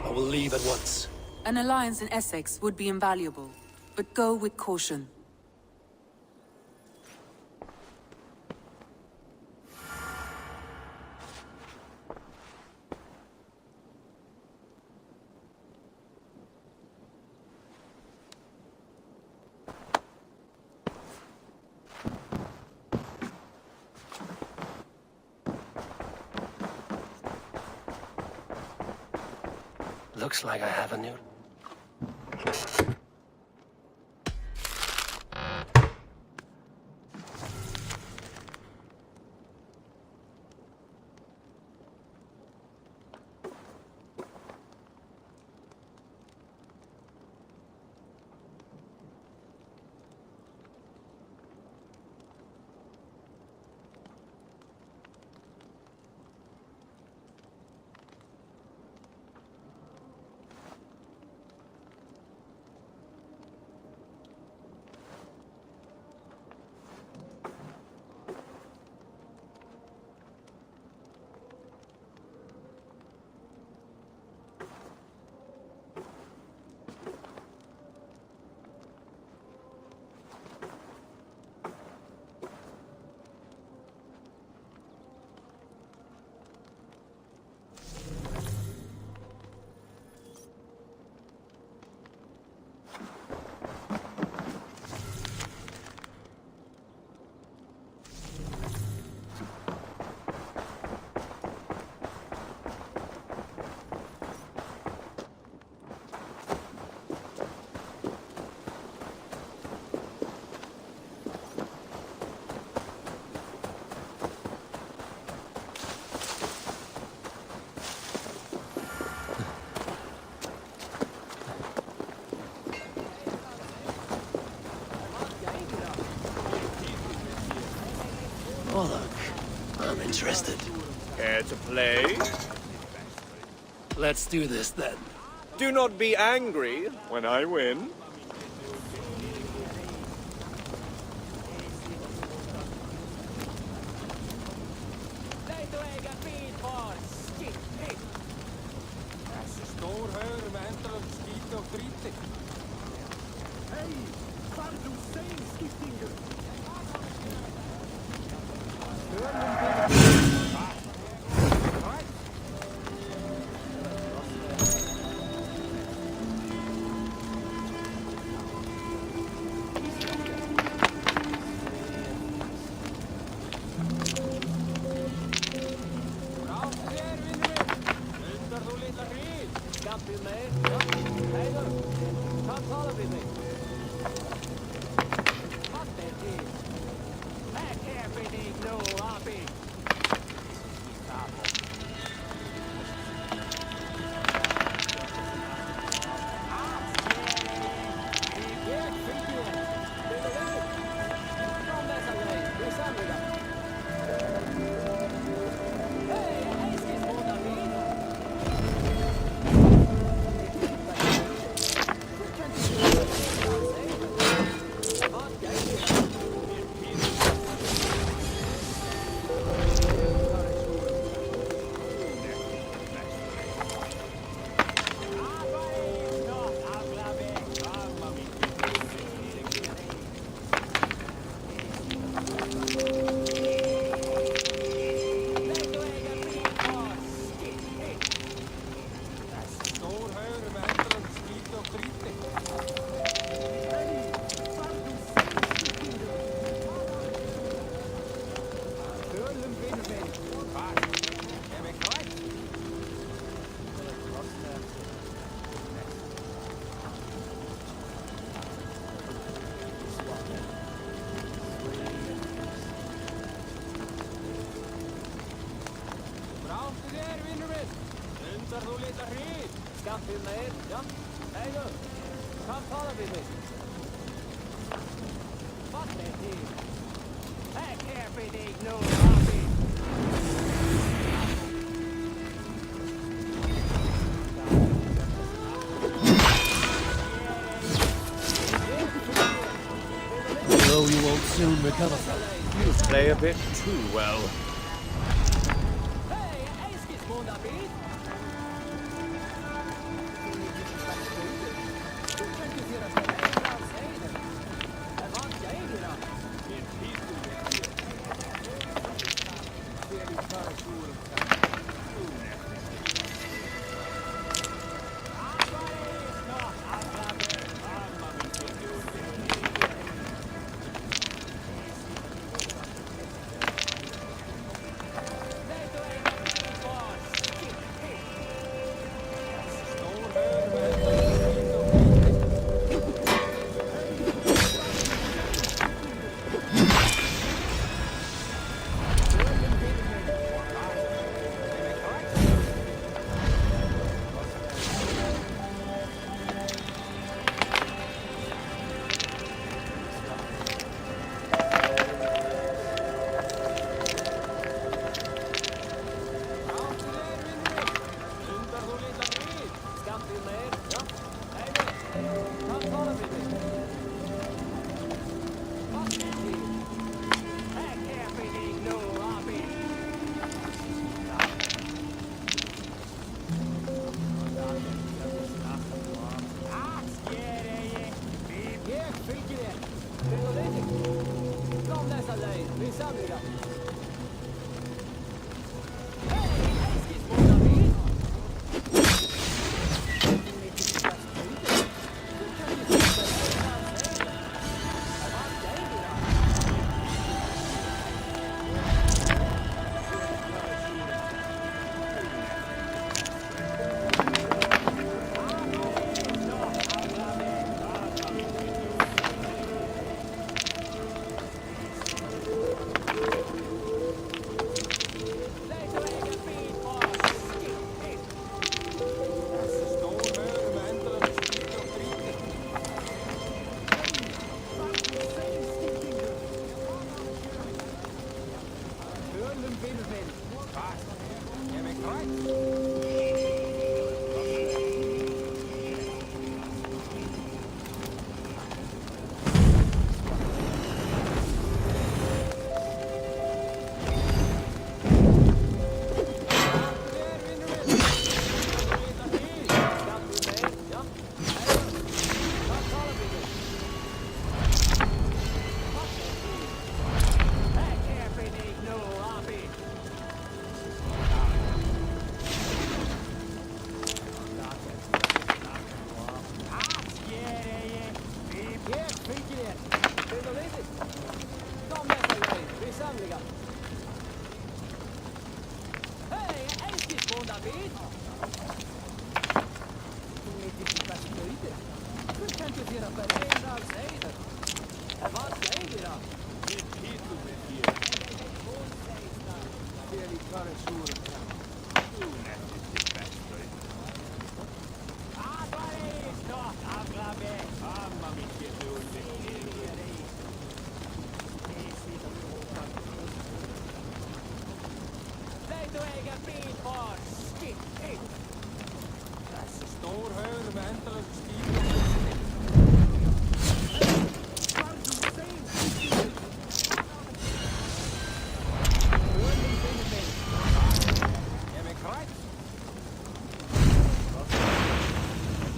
I will leave at once. An alliance in Essex would be invaluable, but go with caution. Looks like I have a new... Oh, look. I'm interested. Care to play? Let's do this, then. Do not be angry when I win. Though you won't soon recover from. You play a bit too well.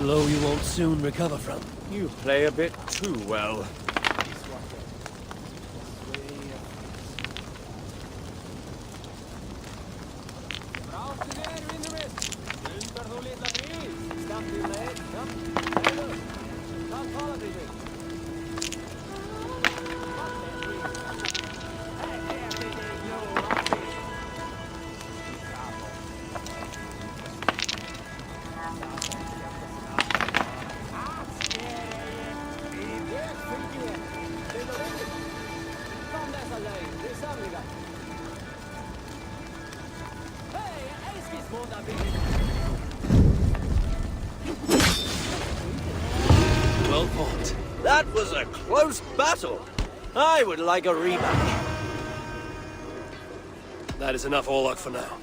Blow you won't soon recover from. You play a bit too well. That was a close battle. I would like a rematch. That is enough Orlok for now.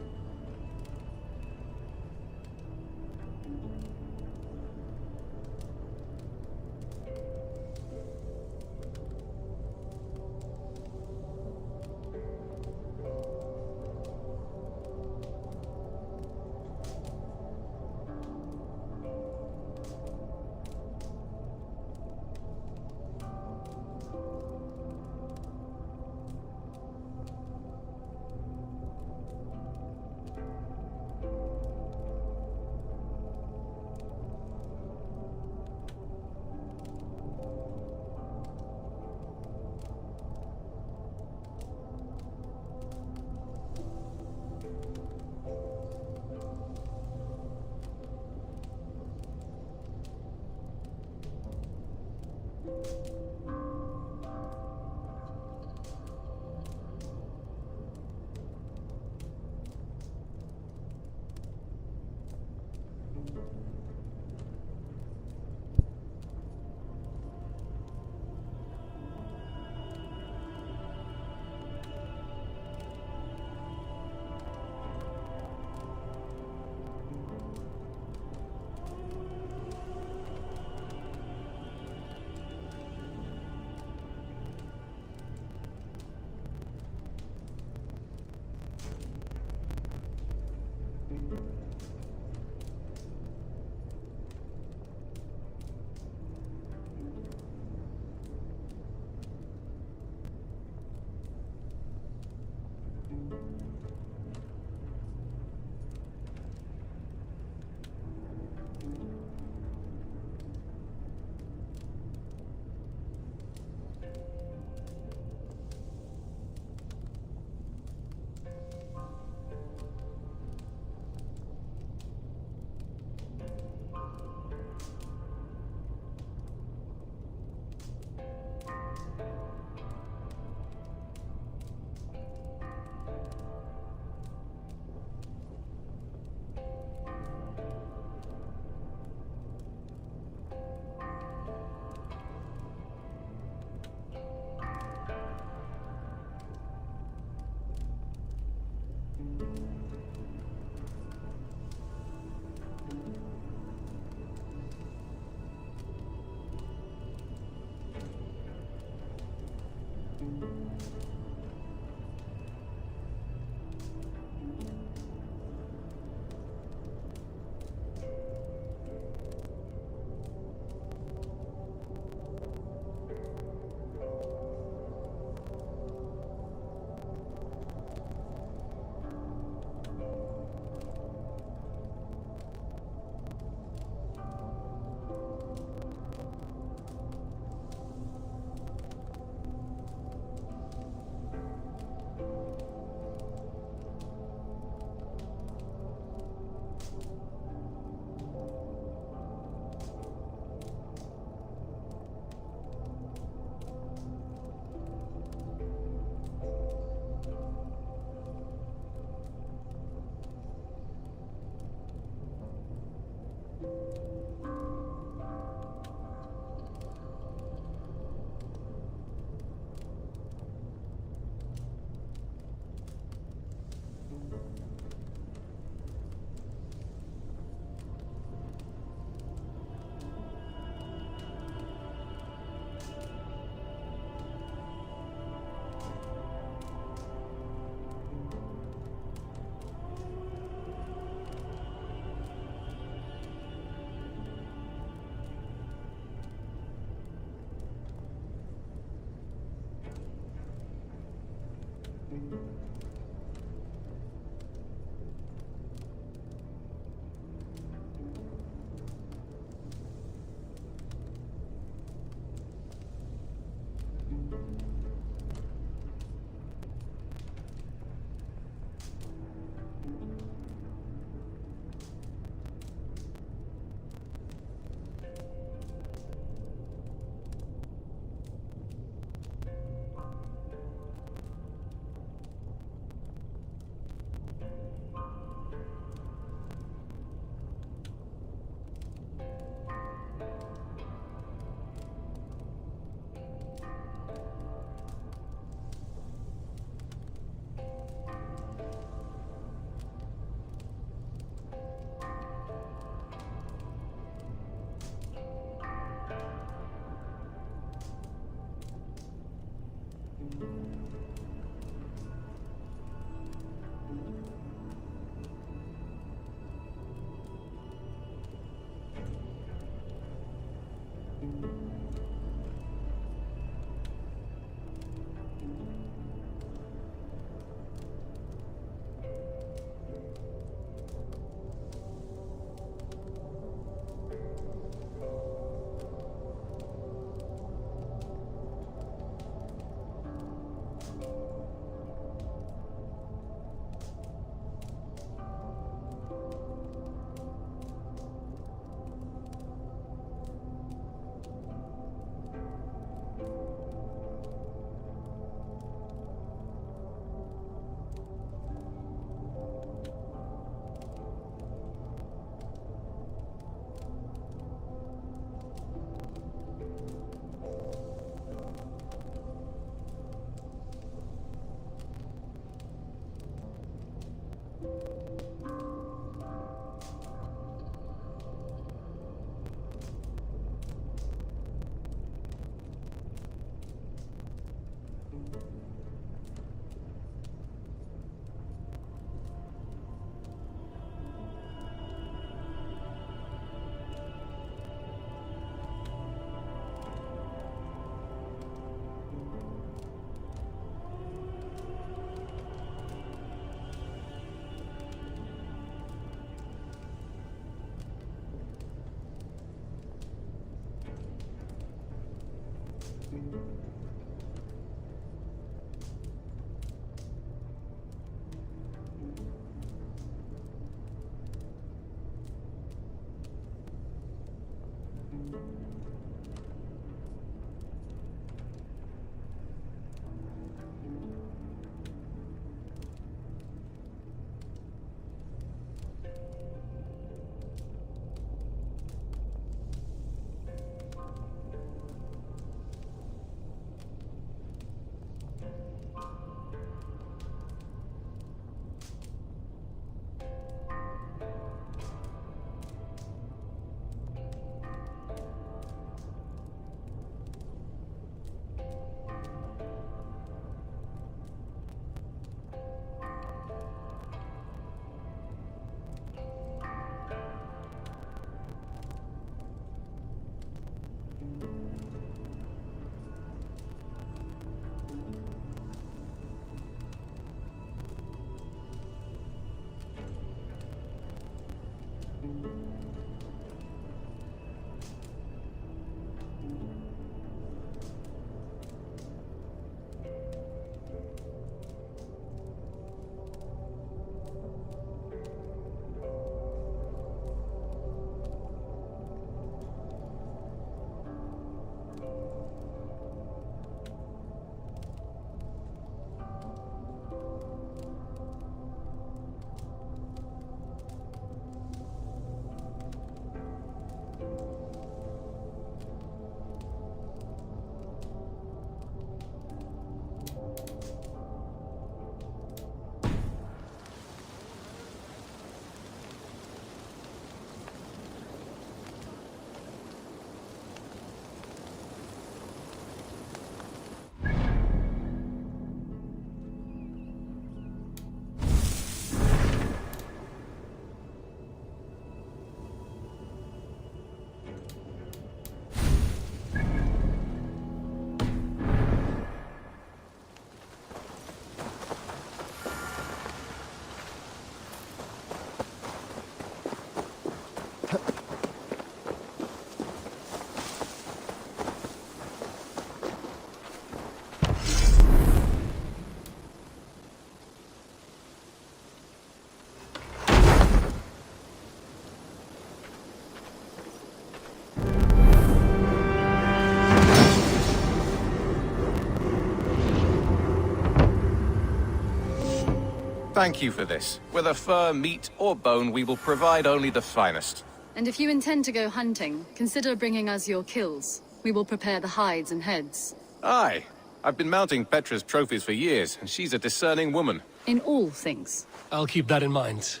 Thank you for this. Whether fur, meat, or bone, we will provide only the finest. And if you intend to go hunting, consider bringing us your kills. We will prepare the hides and heads. Aye. I've been mounting Petra's trophies for years, and she's a discerning woman. In all things. I'll keep that in mind.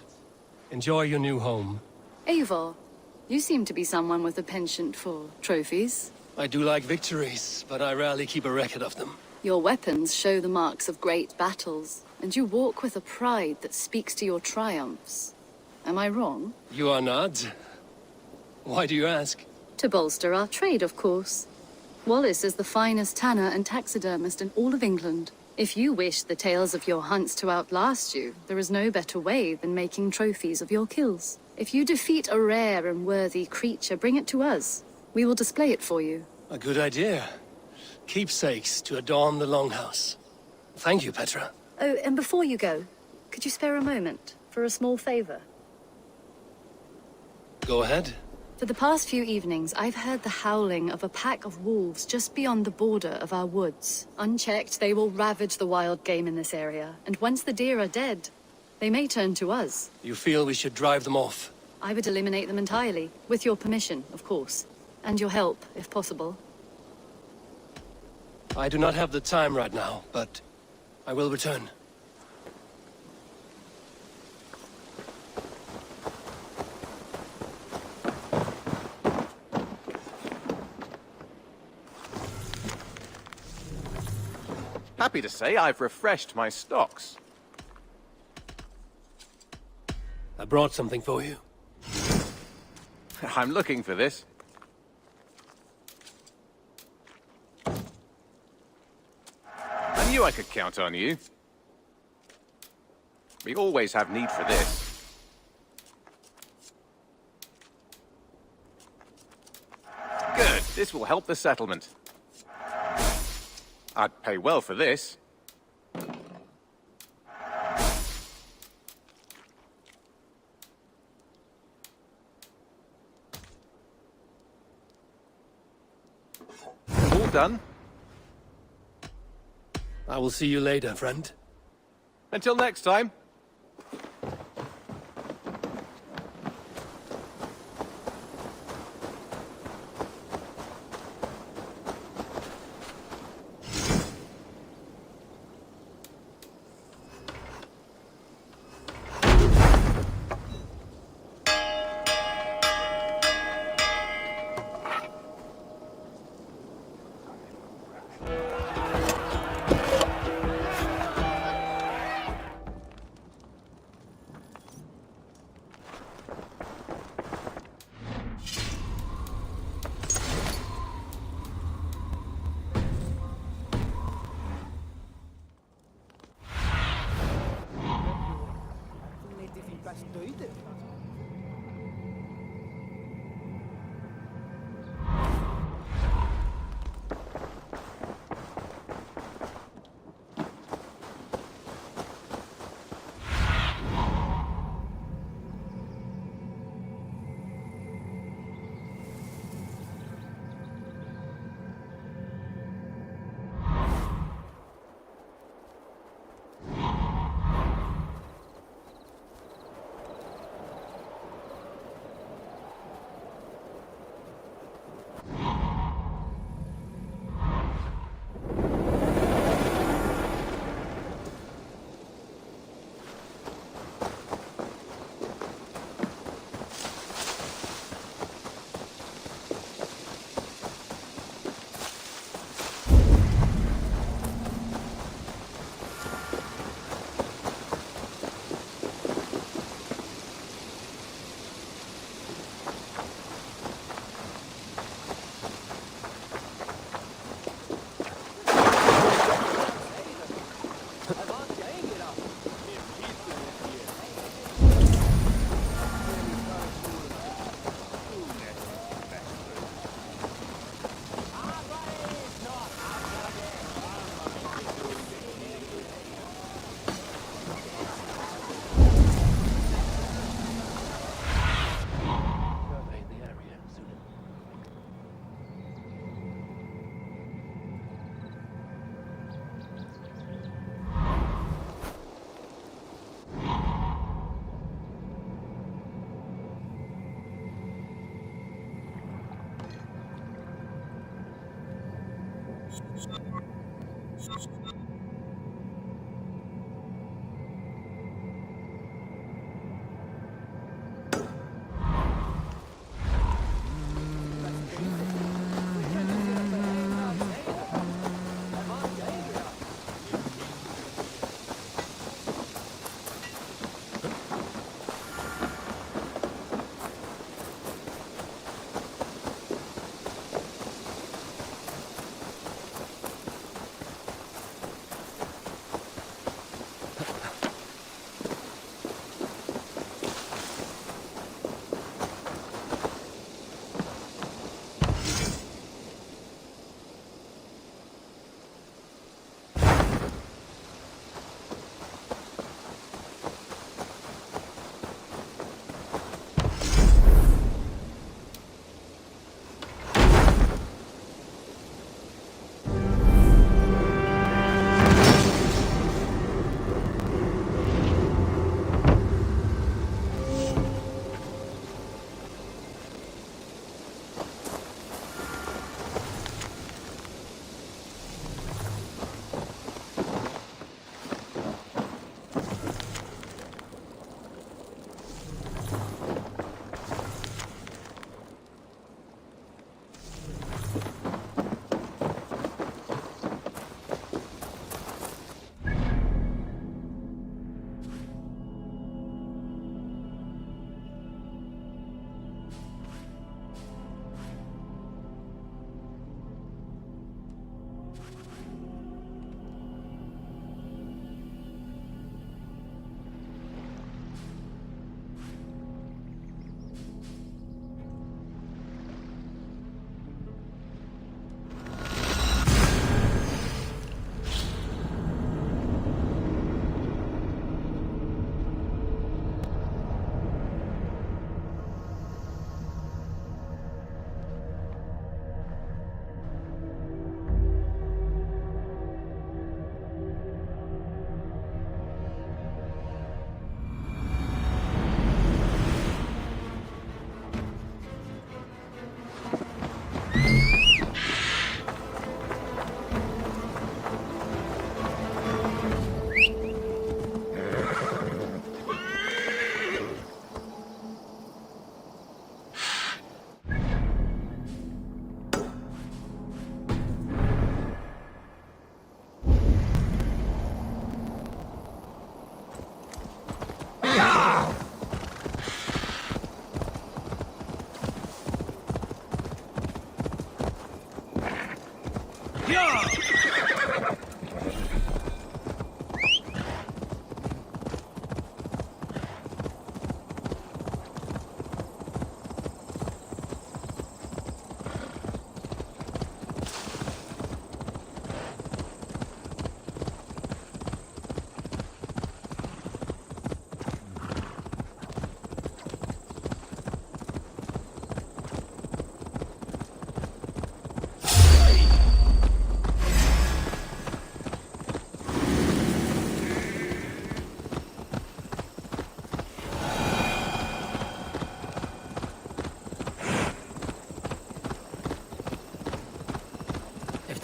Enjoy your new home. Eivor, you seem to be someone with a penchant for trophies. I do like victories, but I rarely keep a record of them. Your weapons show the marks of great battles, and you walk with a pride that speaks to your triumphs. Am I wrong? You are not. Why do you ask? To bolster our trade, of course. Wallace is the finest tanner and taxidermist in all of England. If you wish the tales of your hunts to outlast you, there is no better way than making trophies of your kills. If you defeat a rare and worthy creature, bring it to us. We will display it for you. A good idea. Keepsakes to adorn the longhouse. Thank you, Petra. Oh, and before you go, could you spare a moment for a small favor? Go ahead. For the past few evenings, I've heard the howling of a pack of wolves just beyond the border of our woods. Unchecked, they will ravage the wild game in this area, and once the deer are dead, they may turn to us. You feel we should drive them off? I would eliminate them entirely, with your permission, of course. And your help, if possible. I do not have the time right now, but I will return. Happy to say I've refreshed my stocks. I brought something for you. I'm looking for this. I knew I could count on you. We always have need for this. Good. This will help the settlement. I'd pay well for this. All done. I will see you later, friend. Until next time.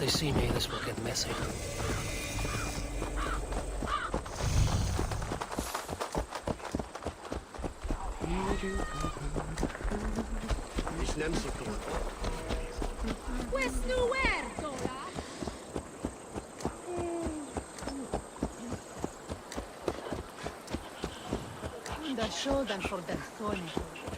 they see me, this will get messy. Da shodan for del sole.